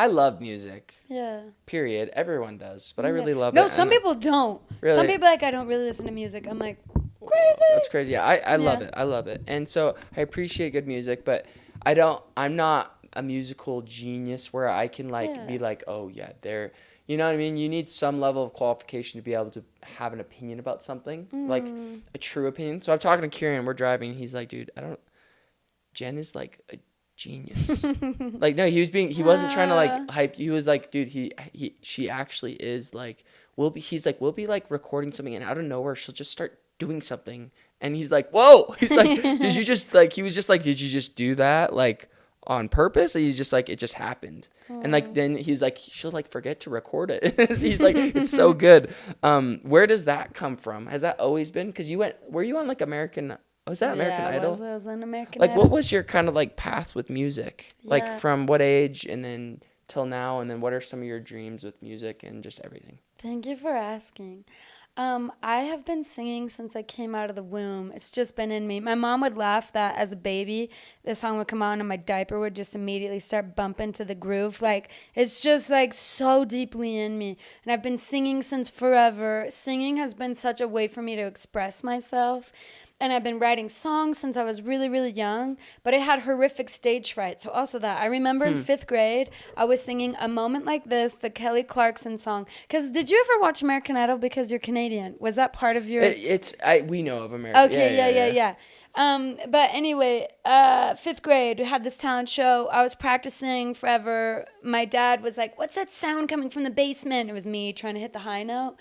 love music. Yeah. Period. Everyone does, but I really love it. No, some people don't. Really? Some people like, I don't really listen to music. I'm like, crazy. That's crazy. Yeah, I love it. I love it. And so I appreciate good music, but I'm not a musical genius where I can be like, oh yeah, you know what I mean? You need some level of qualification to be able to have an opinion about something, like a true opinion. So I'm talking to Kieran, we're driving, and he's like, dude, Jenn is like a genius. Like, no, he wasn't trying to like hype. He was like, dude, she actually is like, we'll be like recording something, and out of nowhere, she'll just start doing something. And he's like, whoa. He's like, did you just like, he was just like, did you just do that? Like, on purpose? And he's just like, it just happened. And like then he's like, she'll like forget to record it. He's like, it's so good. Where does that come from? Has that always been? Because were you on like American Idol? I was on American Idol. Idol. What was your kind of like path with music? Yeah. Like from what age and then till now, and then what are some of your dreams with music and just everything? Thank you for asking. I have been singing since I came out of the womb. It's just been in me. My mom would laugh that as a baby, this song would come on and my diaper would just immediately start bumping to the groove. Like, it's just like so deeply in me. And I've been singing since forever. Singing has been such a way for me to express myself. And I've been writing songs since I was really, really young, but I had horrific stage fright. So also that. I remember in 5th grade, I was singing A Moment Like This, the Kelly Clarkson song. Because did you ever watch American Idol because you're Canadian? Was that part of your... We know of American. Okay, yeah. But anyway, 5th grade, we had this talent show. I was practicing forever. My dad was like, what's that sound coming from the basement? It was me trying to hit the high note.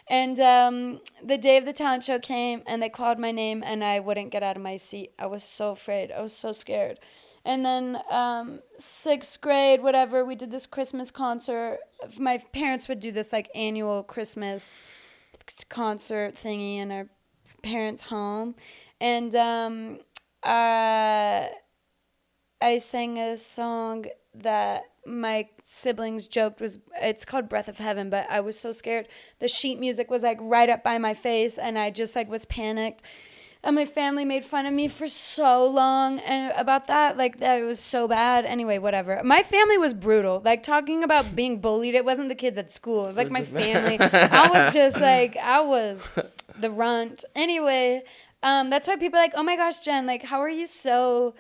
And the day of the talent show came, and they called my name, and I wouldn't get out of my seat. I was so afraid. I was so scared. And then 6th grade, whatever, we did this Christmas concert. My parents would do this, like, annual Christmas concert thingy in our parents' home. And I sang a song that my siblings joked it's called Breath of Heaven, but I was so scared. The sheet music was like right up by my face, and I just like was panicked. And my family made fun of me for so long and about that, like that it was so bad. Anyway, whatever. My family was brutal. Like talking about being bullied, it wasn't the kids at school. It was like my family. I was just like, I was the runt. Anyway, that's why people are like, oh my gosh, Jenn, like how are you so...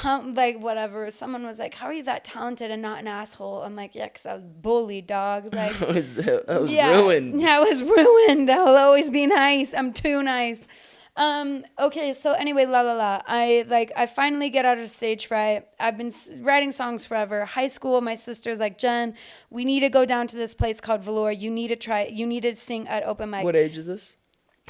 like whatever, someone was like, how are you that talented and not an asshole? I'm like, yeah, because I was bullied, dog. Like I was ruined. Yeah, I was ruined. I'll always be nice. I'm too nice. Okay, so anyway, I finally get out of stage fright. I've been writing songs forever. High school, my sister's like, Jenn, we need to go down to this place called Velour. You need to sing at open mic. What age is this?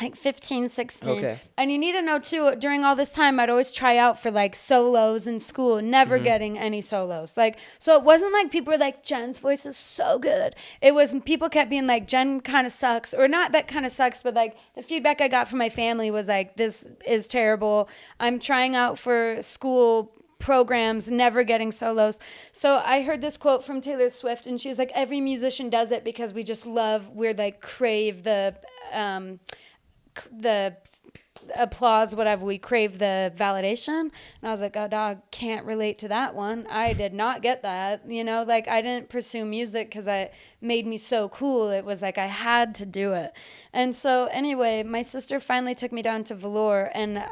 Like 15, 16. Okay. And you need to know, too, during all this time, I'd always try out for, like, solos in school, never getting any solos. Like, so it wasn't like people were like, Jenn's voice is so good. It was people kept being like, Jenn kind of sucks. Or not that kind of sucks, but, like, the feedback I got from my family was like, this is terrible. I'm trying out for school programs, never getting solos. So I heard this quote from Taylor Swift, and she's like, every musician does it because we just we're like crave the applause, whatever, we crave the validation. And I was like, oh dog, can't relate to that one. I did not get that, like I didn't pursue music because it made me so cool. It was like I had to do it. And so anyway, my sister finally took me down to Velour, and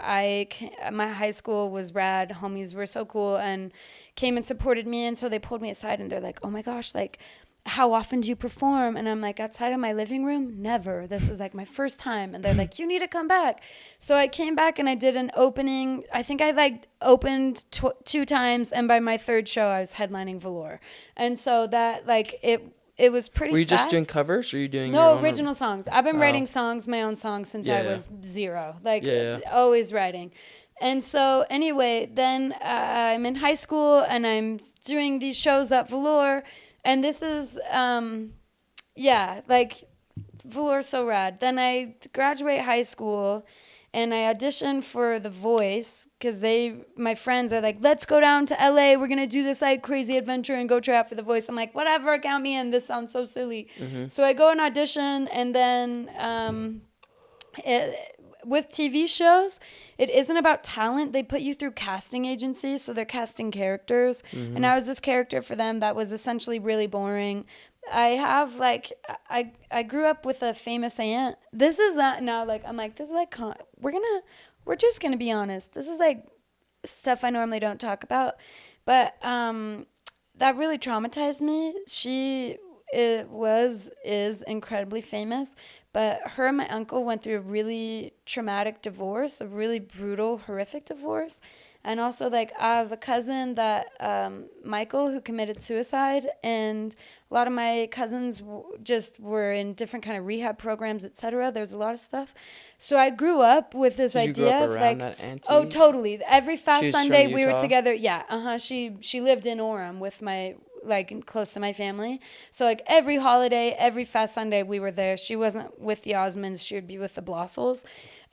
my high school was rad, homies were so cool and came and supported me. And so they pulled me aside and they're like, oh my gosh, like, how often do you perform? And I'm like, outside of my living room? Never. This is like my first time. And they're like, you need to come back. So I came back and I did an opening. I think I like opened 2 times. And by my 3rd show, I was headlining Velour. And so that like, it was pretty fast. Were you just doing covers or are you doing No, your own original songs. I've been writing songs, my own songs since I was 0. Like always writing. And so anyway, then I'm in high school and I'm doing these shows at Velour. And this is, like, Velour's so rad. Then I graduate high school, and I audition for The Voice, because my friends are like, let's go down to LA. We're going to do this, like, crazy adventure and go try out for The Voice. I'm like, whatever, count me in. This sounds so silly. Mm-hmm. So I go and audition, and then with TV shows, it isn't about talent. They put you through casting agencies, so they're casting characters. Mm-hmm. And I was this character for them that was essentially really boring. I have, like, I grew up with a famous aunt. This is not now, like, I'm like, this is like, we're just gonna be honest. This is like stuff I normally don't talk about, but that really traumatized me. She is incredibly famous, but her and my uncle went through a really traumatic divorce, a really brutal, horrific divorce. And also, like, I have a cousin that, Michael, who committed suicide, and a lot of my cousins just were in different kind of rehab programs, etc. There's a lot of stuff. So I grew up with this idea of, like, that auntie? Oh, totally. Every Fast Sunday we were together. Yeah, She lived in Orem with my, like, close to my family. So, like, every holiday, every Fast Sunday we were there. She wasn't with the Osmonds. She would be with the Blosils.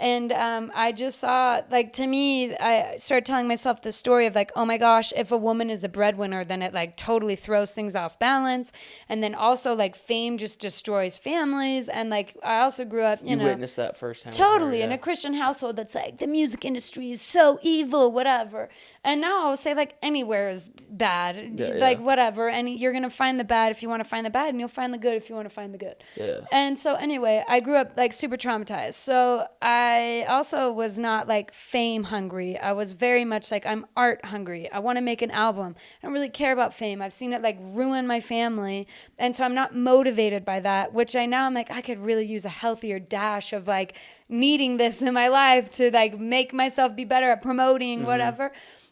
And I just saw, like, to me, I started telling myself the story of, like, oh my gosh, if a woman is a breadwinner, then it, like, totally throws things off balance. And then also, like, fame just destroys families. And, like, I also grew up, you know. You witnessed that firsthand. Totally, in a Christian household that's like, the music industry is so evil, whatever. And now I would say, like, anywhere is bad. Like, whatever. And you're going to find the bad if you want to find the bad, and you'll find the good if you want to find the good. Yeah. And so, anyway, I grew up, like, super traumatized. So I also was not, like, fame hungry. I was very much like, I'm art hungry. I want to make an album. I don't really care about fame. I've seen it, like, ruin my family. And so I'm not motivated by that, which I'm like, I could really use a healthier dash of, like, needing this in my life to, like, make myself be better at promoting, whatever.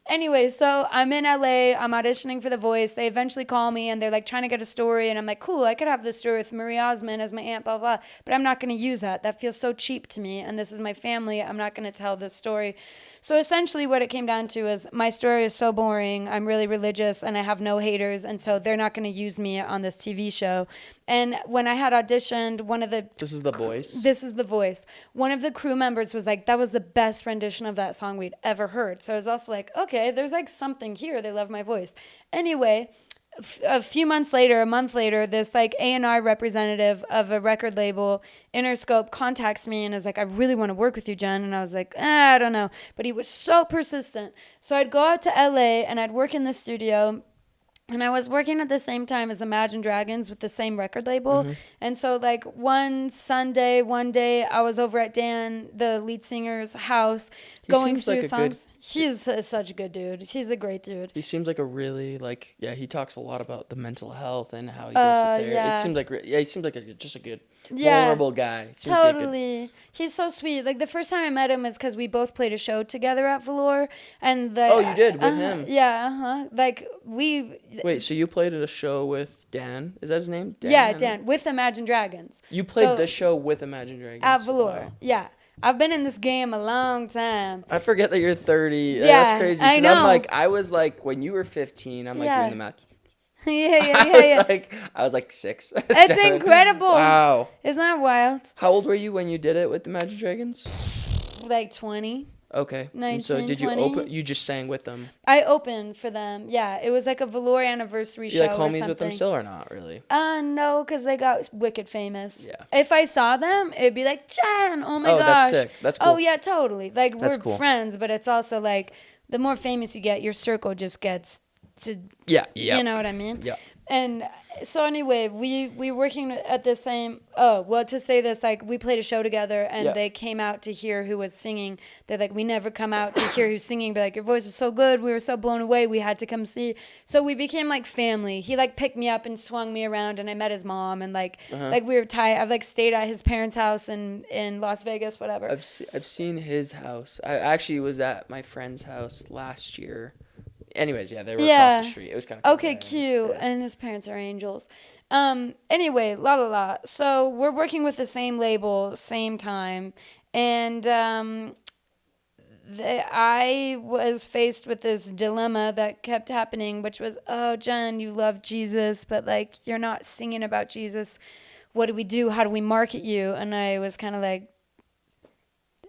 Anyway, so I'm in LA, I'm auditioning for The Voice. They eventually call me and they're like trying to get a story, and I'm like, cool, I could have this story with Marie Osmond as my aunt, blah, blah, but I'm not going to use that. That feels so cheap to me, and this is my family. I'm not going to tell this story. So essentially what it came down to is my story is so boring. I'm really religious and I have no haters, and so they're not going to use me on this TV show. And when I had auditioned, This is The Voice? This is The Voice. One of the crew members was like, that was the best rendition of that song we'd ever heard. So I was also like, okay, there's like something here. They love my voice. Anyway, a month later, this like A&R representative of a record label, Interscope, contacts me and is like, I really want to work with you, Jen. And I was like, I don't know. But he was so persistent. So I'd go out to LA and I'd work in the studio. And I was working at the same time as Imagine Dragons with the same record label. Mm-hmm. And so, like, one day, I was over at Dan, the lead singer's house, going through songs. He's such a good dude. He's a great dude. He seems like a really, like, he talks a lot about the mental health and how he goes to therapy. Yeah. He seems like just a good, vulnerable guy. Totally. He's so sweet. Like, the first time I met him is because we both played a show together at Velour. And you did? With him? Yeah, Like, Wait, so you played at a show with Dan? Is that his name? Dan? Yeah, Dan, with Imagine Dragons. You played this show with Imagine Dragons? At Velour, yeah. I've been in this game a long time. I forget that you're 30. Yeah, that's crazy. I know. I was like, when you were 15, I'm like doing the math. I was like 6. It's 7. Incredible. Wow. Isn't that wild? How old were you when you did it with the Imagine Dragons? Like 20. Okay. And so 19, did you 20. you just sang with them? I opened for them. Yeah, it was like a velour anniversary You show like or homies with them something. still or not really? No, because they got wicked famous. Yeah. If I saw them, it'd be like, Jenn, oh my Oh, that's gosh. sick. That's Oh, cool. yeah, totally. Like, That's we're cool. friends, but it's also like, the more famous you get, your circle just gets to, Yeah. you Yeah. know what I mean? Yeah. And so anyway, we working at the same, oh, well, to say this, like, we played a show together, and Yeah. they came out to hear who was singing. They're like, we never come out to hear who's singing, but like, your voice was so good, we were so blown away, we had to come see. So we became like family. He like picked me up and swung me around, and I met his mom, and like we were tight. I've like stayed at his parents' house in Las Vegas, whatever. I've seen his house. I actually was at my friend's house last year. Anyways, yeah, they were across the street. It was kind of cool. Okay, cute. Yeah. And his parents are angels. Anyway, la la la. So we're working with the same label, same time, and I was faced with this dilemma that kept happening, which was, oh, Jenn, you love Jesus, but like you're not singing about Jesus. What do we do? How do we market you? And I was kind of like,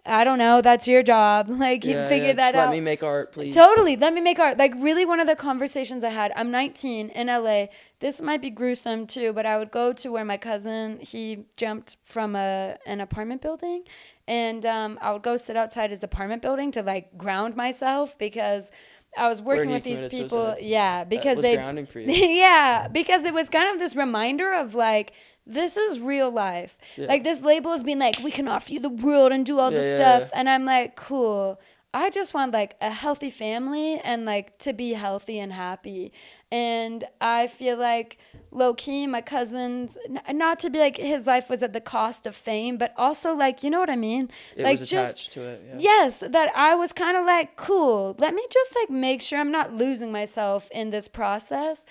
I don't know. That's your job. Like, you figure that out. Let me make art, please. Totally. Let me make art. Like, really, one of the conversations I had, I'm 19 in LA. This might be gruesome, too, but I would go to where my cousin, he jumped from an apartment building. And I would go sit outside his apartment building to, like, ground myself because I was working with these people. Suicide? Yeah. Because that was grounding for you. Yeah. Because it was kind of this reminder of, like, this is real life. Yeah. Like, this label has been like, we can offer you the world and do all this stuff. Yeah. And I'm like, cool. I just want, like, a healthy family and, like, to be healthy and happy. And I feel like, low-key, my cousins, not to be like his life was at the cost of fame, but also, like, you know what I mean? It like, was attached to it, yeah. Yes, that I was kind of like, cool. Let me just, like, make sure I'm not losing myself in this process.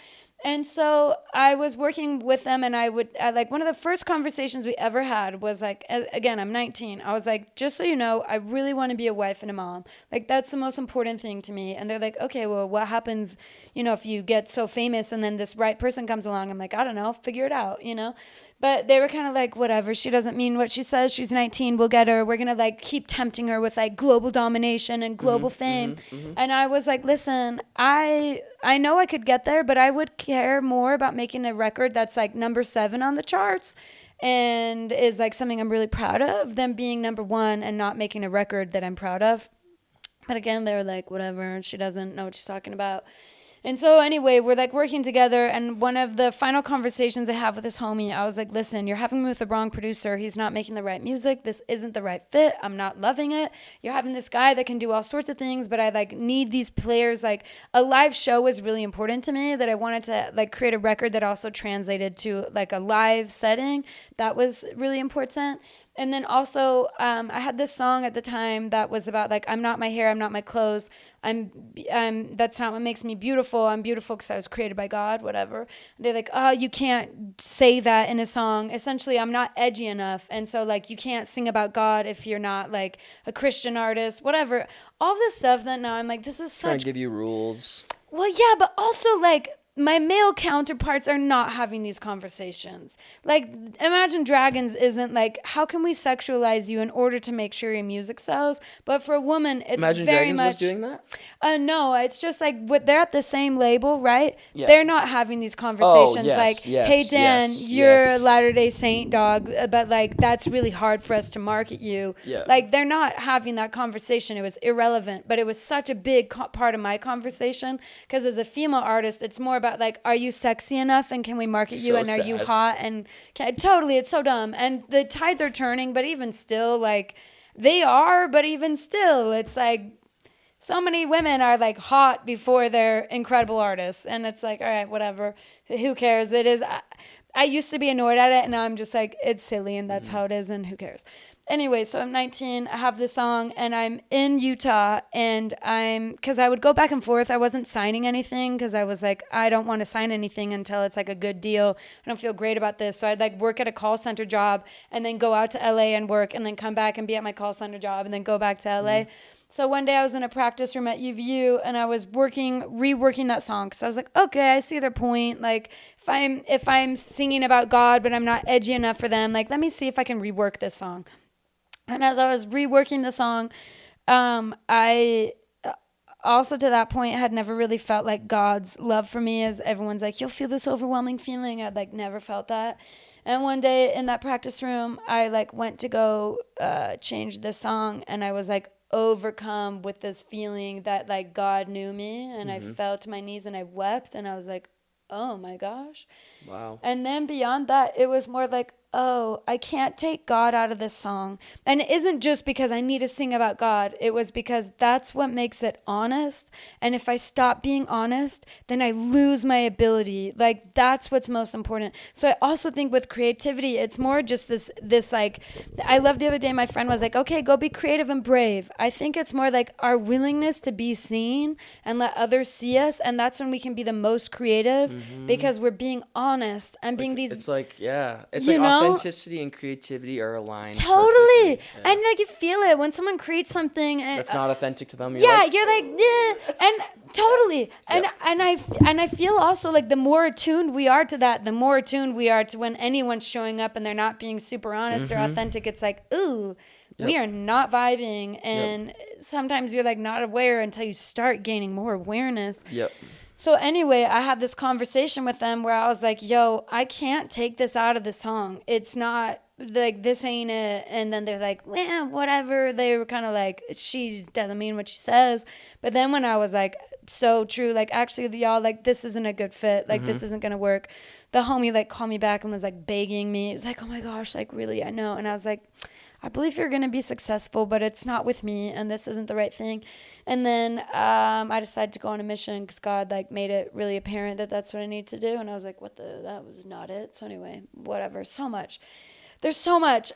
And so I was working with them, and I would, like, one of the first conversations we ever had was, like, again, I'm 19. I was like, just so you know, I really want to be a wife and a mom. Like, that's the most important thing to me. And they're like, okay, well, what happens, you know, if you get so famous and then this right person comes along? I'm like, I don't know, figure it out, you know? But they were kind of like, whatever, she doesn't mean what she says. She's 19, we'll get her. We're going to, like, keep tempting her with, like, global domination and global fame. And I was like, listen, I know I could get there, but I would care more about making a record that's, like, number 7 on the charts and is, like, something I'm really proud of than being number 1 and not making a record that I'm proud of. But again, they were like, whatever, she doesn't know what she's talking about. And so anyway, we're like working together, and one of the final conversations I have with this homie, I was like, listen, you're having me with the wrong producer. He's not making the right music. This isn't the right fit. I'm not loving it. You're having this guy that can do all sorts of things, but I like need these players. Like, a live show was really important to me, that I wanted to like create a record that also translated to like a live setting. That was really important. And then also, I had this song at the time that was about, like, I'm not my hair, I'm not my clothes. That's not what makes me beautiful. I'm beautiful because I was created by God, whatever. They're like, oh, you can't say that in a song. Essentially, I'm not edgy enough. And so, like, you can't sing about God if you're not, like, a Christian artist, whatever. All this stuff that now I'm like, this is such... Trying to give you rules. Well, yeah, but also, like... my male counterparts are not having these conversations. Like, Imagine Dragons isn't like, how can we sexualize you in order to make sure your music sells? But for a woman, it's Imagine very Dragons much... was doing that? No, it's just like, they're at the same label, right? Yeah. They're not having these conversations like, hey, Dan, you're a Latter-day Saint, dog, but like, that's really hard for us to market you. Yeah. Like, they're not having that conversation. It was irrelevant, but it was such a big part of my conversation, because as a female artist, it's more about like, are you sexy enough and can we market you, and are you hot, and totally, it's so dumb. And the tides are turning, but even still, like, they are, but even still, it's like so many women are like hot before they're incredible artists, and it's like, all right, whatever, who cares? It is. I used to be annoyed at it, and now I'm just like, it's silly, and that's how it is, and who cares? Anyway, so I'm 19, I have this song, and I'm in Utah, and because I would go back and forth. I wasn't signing anything, because I was like, I don't want to sign anything until it's like a good deal. I don't feel great about this. So I'd like work at a call center job, and then go out to LA and work, and then come back and be at my call center job, and then go back to LA. So one day I was in a practice room at UVU, and I was reworking that song, because I was like, okay, I see their point. Like, if I'm singing about God, but I'm not edgy enough for them, like, let me see if I can rework this song. And as I was reworking the song, I also to that point had never really felt like God's love for me, as everyone's like, you'll feel this overwhelming feeling. I'd like never felt that. And one day in that practice room, I like went to go change the song, and I was like overcome with this feeling that like God knew me, and I fell to my knees and I wept, and I was like, oh my gosh. Wow. And then beyond that, it was more like, oh, I can't take God out of this song. And it isn't just because I need to sing about God. It was because that's what makes it honest. And if I stop being honest, then I lose my ability. Like, that's what's most important. So I also think with creativity, it's more just this like, I love the other day, my friend was like, okay, go be creative and brave. I think it's more like our willingness to be seen and let others see us. And that's when we can be the most creative, because we're being honest and being these. It's like, yeah. It's like authenticity and creativity are aligned. Totally. Yeah. And like you feel it when someone creates something and, that's not authentic to them. You're like, yeah. And totally. And I feel also like the more attuned we are to that, the more attuned we are to when anyone's showing up and they're not being super honest or authentic. It's like, ooh, we are not vibing. And sometimes you're like not aware until you start gaining more awareness. Yep. So anyway, I had this conversation with them where I was like, yo, I can't take this out of the song. It's not like, this ain't it. And then they're like, well, whatever. They were kind of like, she doesn't mean what she says. But then when I was like, so true, like, actually, y'all, like, this isn't a good fit. Like, this isn't going to work. The homie like called me back and was like begging me. It was like, oh my gosh, like, really, I know. And I was like, I believe you're going to be successful, but it's not with me, and this isn't the right thing. And then I decided to go on a mission because God like made it really apparent that that's what I need to do. And I was like, that was not it. So anyway, whatever. There's so much.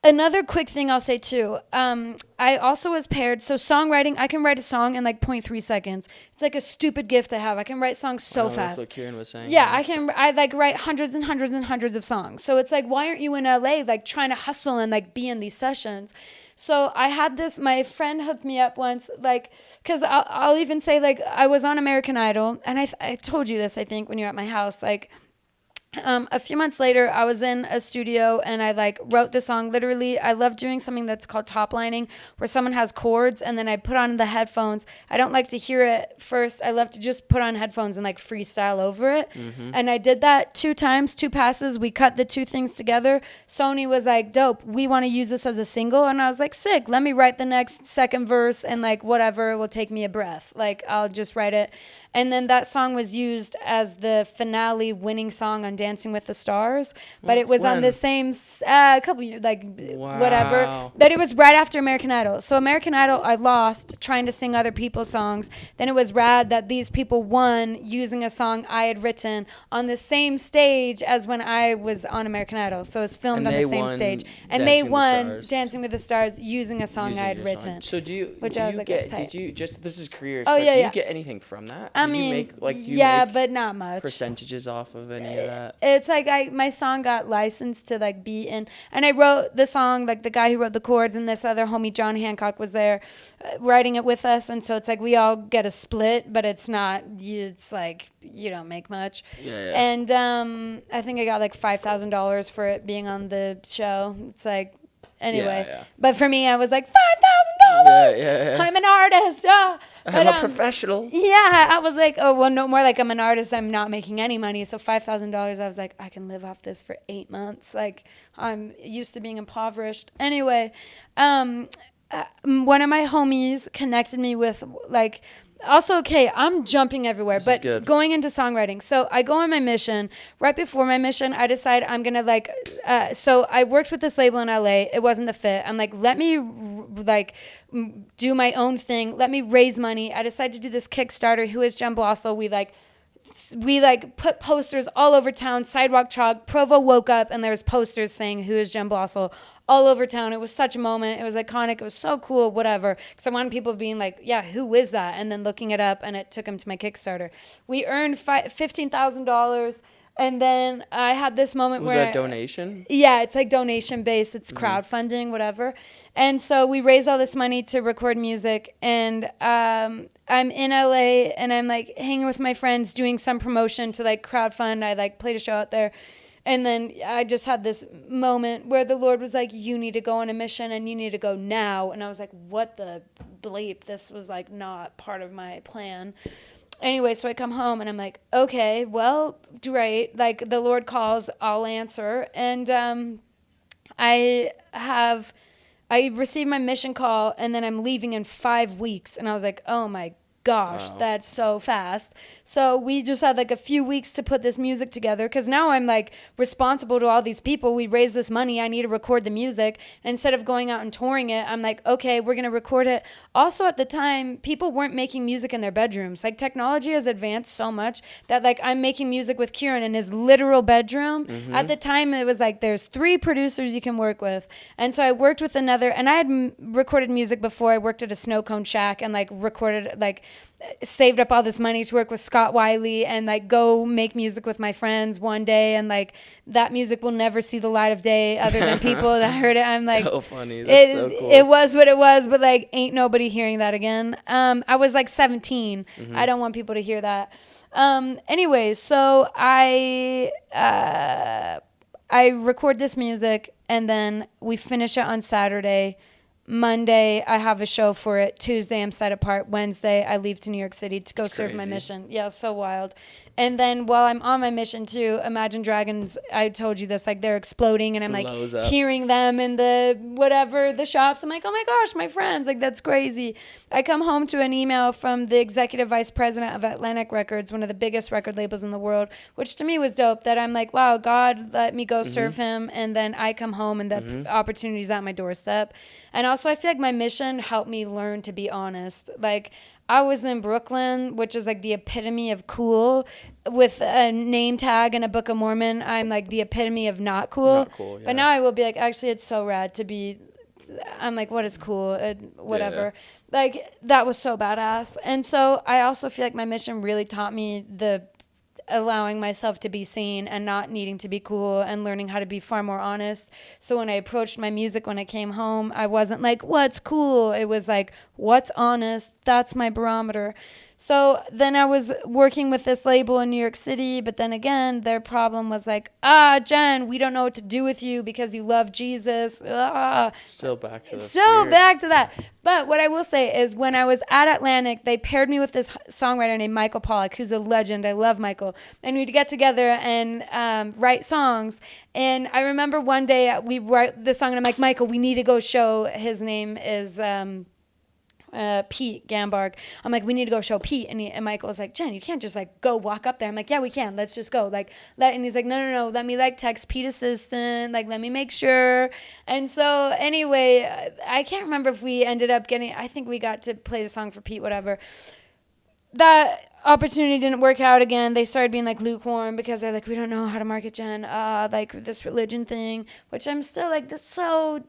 Another quick thing I'll say too. I also was paired. So songwriting, I can write a song in like 0.3 seconds. It's like a stupid gift I have. I can write songs so fast. That's what Kieran was saying. Yeah, I like write hundreds and hundreds and hundreds of songs. So it's like, why aren't you in LA like trying to hustle and like be in these sessions? So I had this, my friend hooked me up once, like, because I'll even say, like, I was on American Idol, and I told you this, I think, when you were at my house, like, a few months later, I was in a studio and I like wrote the song. Literally, I love doing something that's called top lining, where someone has chords and then I put on the headphones. I don't like to hear it first. I love to just put on headphones and like freestyle over it. And I did that 2 times, 2 passes. We cut the 2 things together. Sony was like, dope, we want to use this as a single. And I was like, sick, let me write the next second verse and like whatever will take me a breath. Like, I'll just write it. And then that song was used as the finale winning song on Dancing with the Stars, but it was on the same couple years, like whatever. But it was right after American Idol. So American Idol, I lost trying to sing other people's songs. Then it was rad that these people won using a song I had written on the same stage as when I was on American Idol. So it was filmed on the same stage, and they won Dancing with the Stars using a song I had written. So do you Did you just, this is careers, oh, but yeah, do you get anything from that? I mean, but not much. Percentages off of any of that? It's like my song got licensed to like be in, and I wrote the song, like the guy who wrote the chords and this other homie John Hancock was there writing it with us, and so it's like we all get a split, but it's like you don't make much. And I think I got like $5,000 for it being on the show. It's like, anyway, but for me I was like, $5,000. I'm an artist. I'm a professional. Yeah, I was like, oh well, no, more like I'm an artist. I'm not making any money. So $5,000. I was like, I can live off this for 8 months. Like, I'm used to being impoverished. Anyway, one of my homies connected me with like. Also, okay, I'm jumping everywhere, but going into songwriting. So I go on my mission. Right before my mission, I decide I'm going to like, so I worked with this label in LA. It wasn't the fit. I'm like, let me like do my own thing. Let me raise money. I decided to do this Kickstarter. Who is Jenn Blosil? We put posters all over town, sidewalk chalk. Provo woke up and there was posters saying, who is Jenn Blosil? All over town. It was such a moment. It was iconic. It was so cool, whatever. Because I wanted people being like, yeah, who is that? And then looking it up, and it took them to my Kickstarter. We earned $15,000. And then I had this moment where... Was that donation? Yeah, it's like donation based. It's crowdfunding, whatever. And so we raised all this money to record music. And I'm in LA, and I'm like hanging with my friends doing some promotion to like crowdfund. I like played a show out there. And then I just had this moment where the Lord was like, you need to go on a mission and you need to go now. And I was like, what the bleep? This was like not part of my plan. Anyway, so I come home and I'm like, okay, well, great. Like the Lord calls, I'll answer. And I received my mission call and then I'm leaving in 5 weeks. And I was like, oh my gosh, Wow. that's so fast. So we just had like a few weeks to put this music together because now I'm like responsible to all these people. We raised this money. I need to record the music. And instead of going out and touring it, I'm like, okay, we're going to record it. Also at the time, people weren't making music in their bedrooms. Like technology has advanced so much that like I'm making music with Kieran in his literal bedroom. At the time, it was like there's 3 producers you can work with. And so I worked with another, and I had recorded music before. I worked at a snow cone shack and like recorded like saved up all this money to work with Scott Wiley and like go make music with my friends one day, and like that music will never see the light of day other than people that heard it. I'm like, so funny. That's so cool. It was what it was, but like ain't nobody hearing that again. I was like 17. I don't want people to hear that. Anyway, so I record this music and then we finish it on Saturday. Monday, I have a show for it. Tuesday, I'm set apart. Wednesday, I leave to New York City to go serve my mission. Yeah, so wild. And then while I'm on my mission too, Imagine Dragons, I told you this, like they're exploding and I'm like hearing them in the shops. I'm like, oh my gosh, my friends, like that's crazy. I come home to an email from the executive vice president of Atlantic Records, one of the biggest record labels in the world, which to me was dope, that I'm like, wow, God let me go serve him. And then I come home and the opportunity's at my doorstep. And also I feel like my mission helped me learn to be honest. Like I was in Brooklyn, which is like the epitome of cool, with a name tag and a Book of Mormon. I'm like the epitome of not cool. Not cool, yeah. But now I will be like, actually, it's so rad to be. I'm like, what is cool? Whatever. Yeah. Like that was so badass. And so I also feel like my mission really taught me allowing myself to be seen and not needing to be cool and learning how to be far more honest. So when I approached my music when I came home, I wasn't like, what's cool? It was like, what's honest? That's my barometer. So then I was working with this label in New York City, but then again, their problem was like, Jenn, we don't know what to do with you because you love Jesus. Still back to this. Still back to that. But what I will say is when I was at Atlantic, they paired me with this songwriter named Michael Pollack, who's a legend. I love Michael. And we'd get together and write songs. And I remember one day we wrote this song, and I'm like, Michael, we need to go show. His name is Pete Gambarg. I'm like, we need to go show Pete. And Michael was like, Jenn, you can't just like go walk up there. I'm like, yeah, we can. Let's just go. And he's like, no. Let me like text Pete assistant. Like, let me make sure. And so anyway, I can't remember if we ended up I think we got to play the song for Pete, whatever. That opportunity didn't work out again. They started being like lukewarm because they're like, we don't know how to market Jenn. Like this religion thing, which I'm still like, that's so...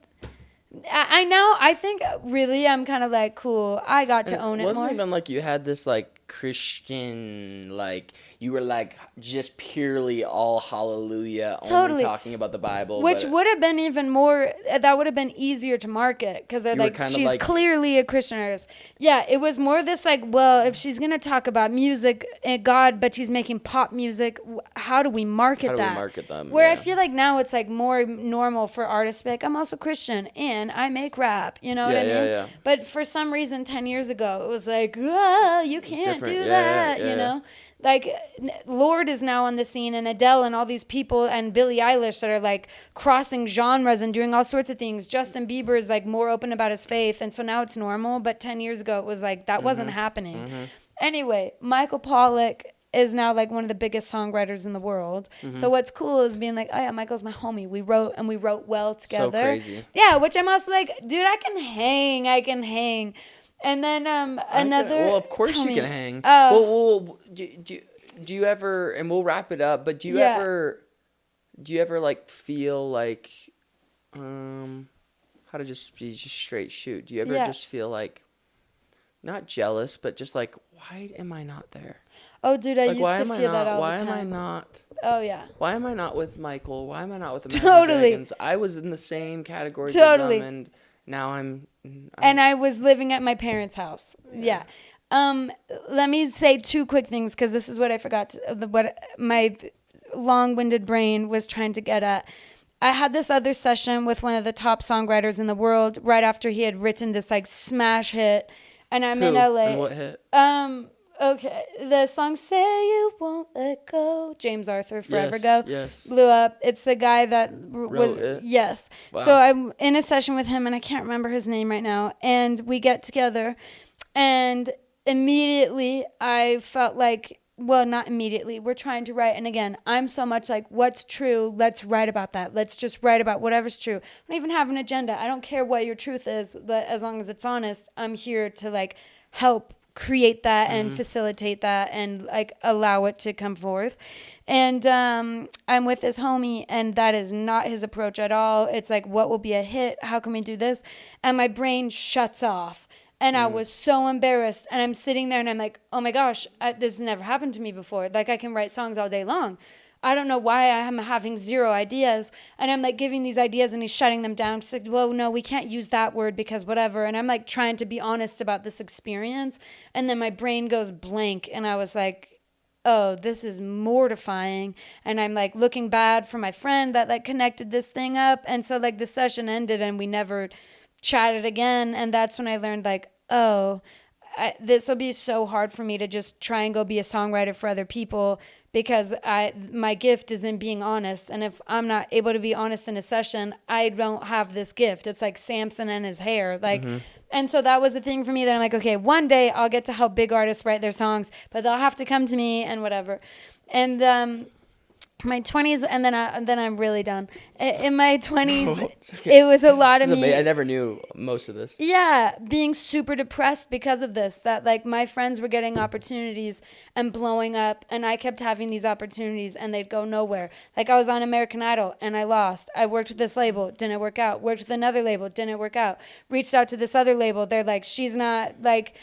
I know. I think really I'm kind of like, cool. I got to own it more. It wasn't even like you had this like Christian, like you were like just purely all hallelujah, only talking about the Bible. Which would have been even more, that would have been easier to market because they're like, she's clearly a Christian artist. Yeah, it was more this like, well, if she's going to talk about music and God, but she's making pop music, how do we market that? How do we market them? Where I feel like now it's like more normal for artists to be like, I'm also Christian and I make rap, you know what I mean? Yeah. But for some reason 10 years ago, it was like, you can't do that, you know? Like, Lorde is now on the scene, and Adele and all these people, and Billie Eilish that are, like, crossing genres and doing all sorts of things. Justin Bieber is, like, more open about his faith, and so now it's normal. But 10 years ago, it was, like, that wasn't happening. Anyway, Michael Pollack is now, like, one of the biggest songwriters in the world. So what's cool is being like, oh, yeah, Michael's my homie. We wrote well together. So crazy. Yeah, which I'm also like, dude, I can hang. And then another... Well, of course you can hang. Well, do you ever... And we'll wrap it up, but do you ever like feel like... how to just straight shoot? Do you ever just feel like... Not jealous, but just like, why am I not there? Oh, dude, I used to feel that all the time. Why am I not... Oh, yeah. Why am I not with Michael? Why am I not with the Dragons? I was in the same category as them, and now I'm... And I was living at my parents' house. Yeah. Let me say 2 quick things because this is what I forgot. long-winded brain was trying to get at. I had this other session with one of the top songwriters in the world right after he had written this like smash hit, and I'm in LA. And what hit? Okay, the song "Say You Won't Let Go," James Arthur, Forever Go, blew up. It's the guy that wrote it. Yes. Wow. So I'm in a session with him, and I can't remember his name right now. And we get together, and immediately I felt like, well, not immediately. We're trying to write, and again, I'm so much like, what's true? Let's write about that. Let's just write about whatever's true. I don't even have an agenda. I don't care what your truth is, but as long as it's honest, I'm here to like help create that and facilitate that and like allow it to come forth. And I'm with this homie, and that is not his approach at all. It's like, what will be a hit? How can we do this? And my brain shuts off. And I was so embarrassed. And I'm sitting there and I'm like, oh my gosh, this has never happened to me before. Like, I can write songs all day long. I don't know why I'm having zero ideas. And I'm like giving these ideas and he's shutting them down. He's like, well, no, we can't use that word because whatever. And I'm like trying to be honest about this experience. And then my brain goes blank. And I was like, oh, this is mortifying. And I'm like looking bad for my friend that like connected this thing up. And so like the session ended and we never chatted again. And that's when I learned like, oh, this will be so hard for me to just try and go be a songwriter for other people because my gift is in being honest. And if I'm not able to be honest in a session, I don't have this gift. It's like Samson and his hair. Like, and so that was the thing for me that I'm like, okay, one day I'll get to help big artists write their songs, but they'll have to come to me and whatever. And, my 20s, and then I'm really done. In my 20s, okay. It was a lot of me. I never knew most of this. Yeah, being super depressed because of this. That like my friends were getting opportunities and blowing up, and I kept having these opportunities, and they'd go nowhere. Like I was on American Idol, and I lost. I worked with this label, didn't work out. Worked with another label, didn't work out. Reached out to this other label. They're like, she's not like.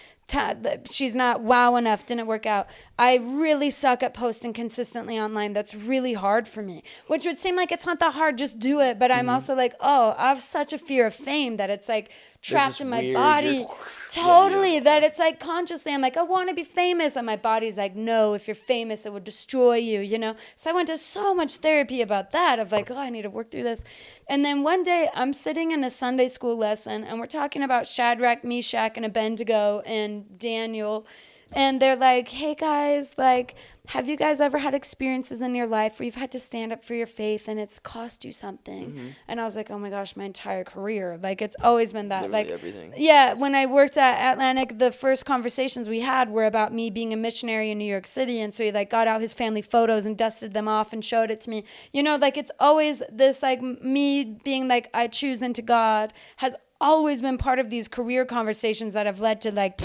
She's not wow enough, didn't work out. I really suck at posting consistently online. That's really hard for me, which would seem like it's not that hard, just do it. But I'm also like, oh, I have such a fear of fame that it's like trapped in my body. Totally. That it's like consciously, I'm like, I want to be famous. And my body's like, no, if you're famous, it would destroy you, you know? So I went to so much therapy about that of like, oh, I need to work through this. And then one day I'm sitting in a Sunday school lesson and we're talking about Shadrach, Meshach, and Abednego and Daniel. And they're like, hey guys, like, have you guys ever had experiences in your life where you've had to stand up for your faith and it's cost you something? And I was like, oh my gosh, my entire career. Like, it's always been that. Literally like, everything. Yeah, when I worked at Atlantic, the first conversations we had were about me being a missionary in New York City. And so he like got out his family photos and dusted them off and showed it to me. You know, like it's always this like me being like, I choose into God has always been part of these career conversations that have led to like...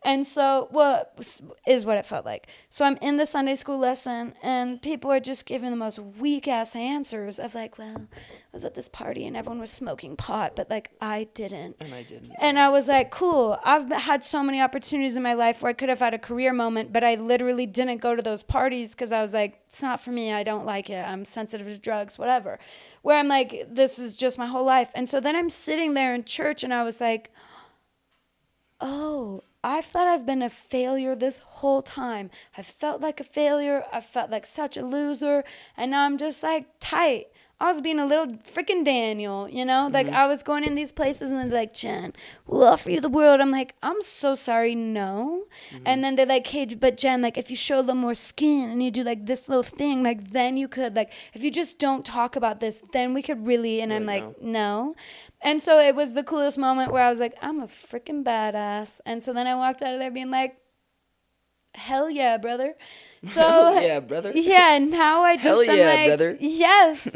And so, well, is what it felt like. So I'm in the Sunday school lesson, and people are just giving the most weak-ass answers of like, well, I was at this party, and everyone was smoking pot, but, like, I didn't. And I didn't. And I was like, cool. I've had so many opportunities in my life where I could have had a career moment, but I literally didn't go to those parties because I was like, it's not for me. I don't like it. I'm sensitive to drugs, whatever. Where I'm like, this is just my whole life. And so then I'm sitting there in church, and I was like, oh, I thought I've been a failure this whole time. I felt like a failure. I felt like such a loser. And now I'm just like tight. I was being a little freaking Daniel, you know? Like I was going in these places and they're like, Jen, we'll offer you the world. I'm like, I'm so sorry, no. And then they're like, hey, but Jen, like if you show a little more skin and you do like this little thing, like then you could, like if you just don't talk about this, then we could really, and I'm like, no. And so it was the coolest moment where I was like, I'm a freaking badass. And so then I walked out of there being like, hell yeah, brother. So hell yeah, brother. Yeah, now I just hell I'm yeah, like, brother. Yes.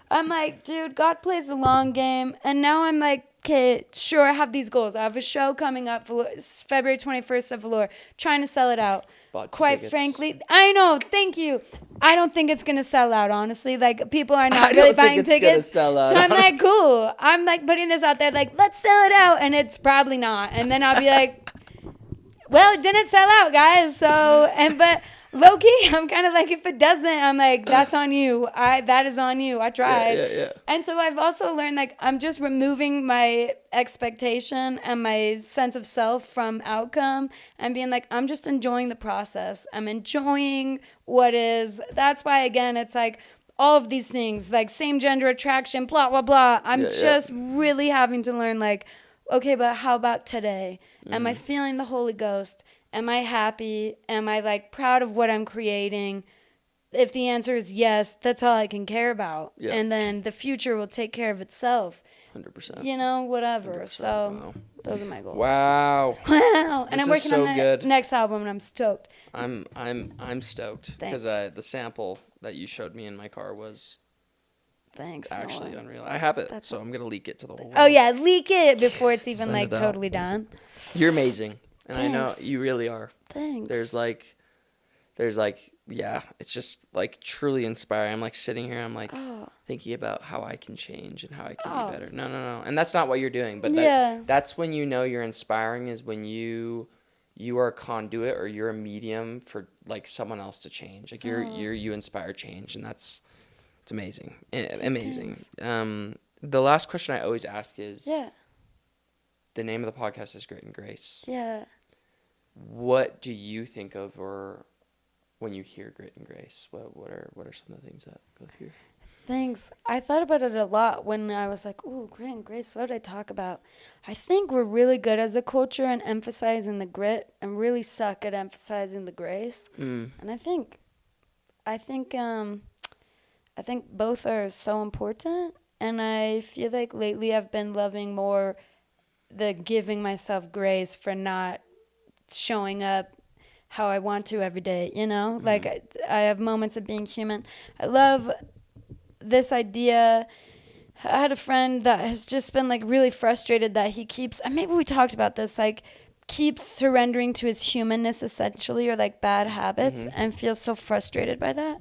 I'm like, dude, God plays the long game. And now I'm like, okay, sure, I have these goals. I have a show coming up February 21st at Velour, trying to sell it out. Quite frankly, I know, thank you. I don't think it's going to sell out, honestly. Like, people are not really buying tickets. Sell out, so I'm like, cool. I'm like putting this out there, like, let's sell it out. And it's probably not. And then I'll be like, well, it didn't sell out, guys. So, but low-key, I'm kind of like, if it doesn't, I'm like, that's on you. That is on you. I tried. Yeah. And so I've also learned, like, I'm just removing my expectation and my sense of self from outcome and being like, I'm just enjoying the process. I'm enjoying what is. That's why, again, it's like all of these things, like same gender attraction, blah, blah, blah. I'm just really having to learn, like, okay, but how about today? Am I feeling the Holy Ghost? Am I happy? Am I, like, proud of what I'm creating? If the answer is yes, that's all I can care about. Yeah. And then the future will take care of itself. 100%. You know, whatever. 100%. So Wow. those are my goals. Wow. Wow. And This I'm working is so on the good. next album, and I'm stoked. I'm stoked because the sample that you showed me in my car was Thanks. actually Noah. unreal. I have it, so I'm gonna leak it to the whole world. Oh, yeah. Leak it before it's even, Send like, it out. totally done. You're amazing, and I know Thanks. you really are. Thanks. There's like, yeah, it's just like truly inspiring. I'm like sitting here, I'm like thinking about how I can change and how I can be better. No. And that's not what you're doing, but that's when you know you're inspiring, is when you are a conduit or you're a medium for like someone else to change. Like you inspire change, and it's amazing. Amazing. The last question I always ask is the name of the podcast is Grit and Grace. Yeah. What do you think of, or when you hear Grit and Grace, what are some of the things that go through? Thanks. I thought about it a lot when I was like, ooh, grit and grace, what did I talk about? I think we're really good as a culture in emphasizing the grit and really suck at emphasizing the grace. And I think both are so important. And I feel like lately I've been loving more the giving myself grace for not showing up how I want to every day, you know? Like, I have moments of being human. I love this idea. I had a friend that has just been, like, really frustrated that he keeps, and maybe we talked about this, like, keeps surrendering to his humanness, essentially, or, like, bad habits, and feels so frustrated by that.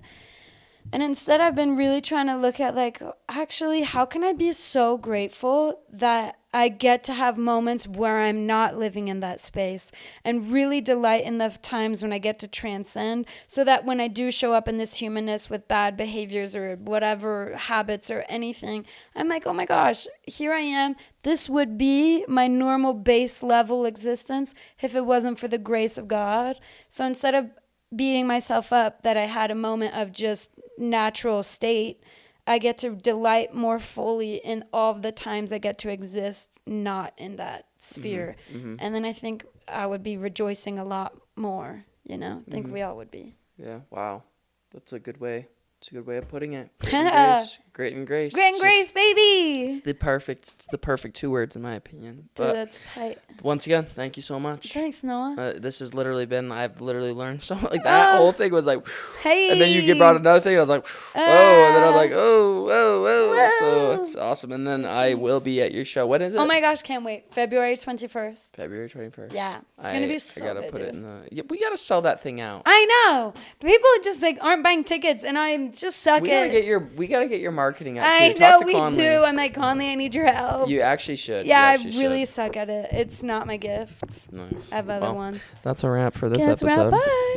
And instead, I've been really trying to look at, like, actually, how can I be so grateful that I get to have moments where I'm not living in that space, and really delight in the times when I get to transcend, so that when I do show up in this humanness with bad behaviors or whatever habits or anything, I'm like, oh my gosh, here I am. This would be my normal base level existence if it wasn't for the grace of God. So instead of beating myself up that I had a moment of just natural state, I get to delight more fully in all of the times I get to exist not in that sphere. And then I think I would be rejoicing a lot more, you know? I think we all would be. Yeah, wow. That's a good way. It's a good way of putting it. Grit and grace. Grit and grace. Grit and grace, baby! It's the perfect 2 words in my opinion. Dude, But that's tight. once again, thank you so much. Thanks, Noah. This has literally been, I've literally learned so much. Like, that whole thing was like, hey! And then you brought another thing, and I was like, whoa, and then I'm like, whoa. So it's awesome. And then I will be at your show. When is it? Oh my gosh, can't wait. February 21st. February 21st. Yeah, it's going to be so I gotta good, put it dude. in we gotta sell that thing out. I know. People just, like, aren't buying tickets, and I'm just suck We at gotta get your marketing out I too. know Talk to we Conley. do. I'm like, Conley, I need your help. You actually should. Yeah, You actually I really should. suck at it. It's not my gift. Nice. I have other Well, ones. That's a wrap for this Okay, that's a wrap. episode. Bye.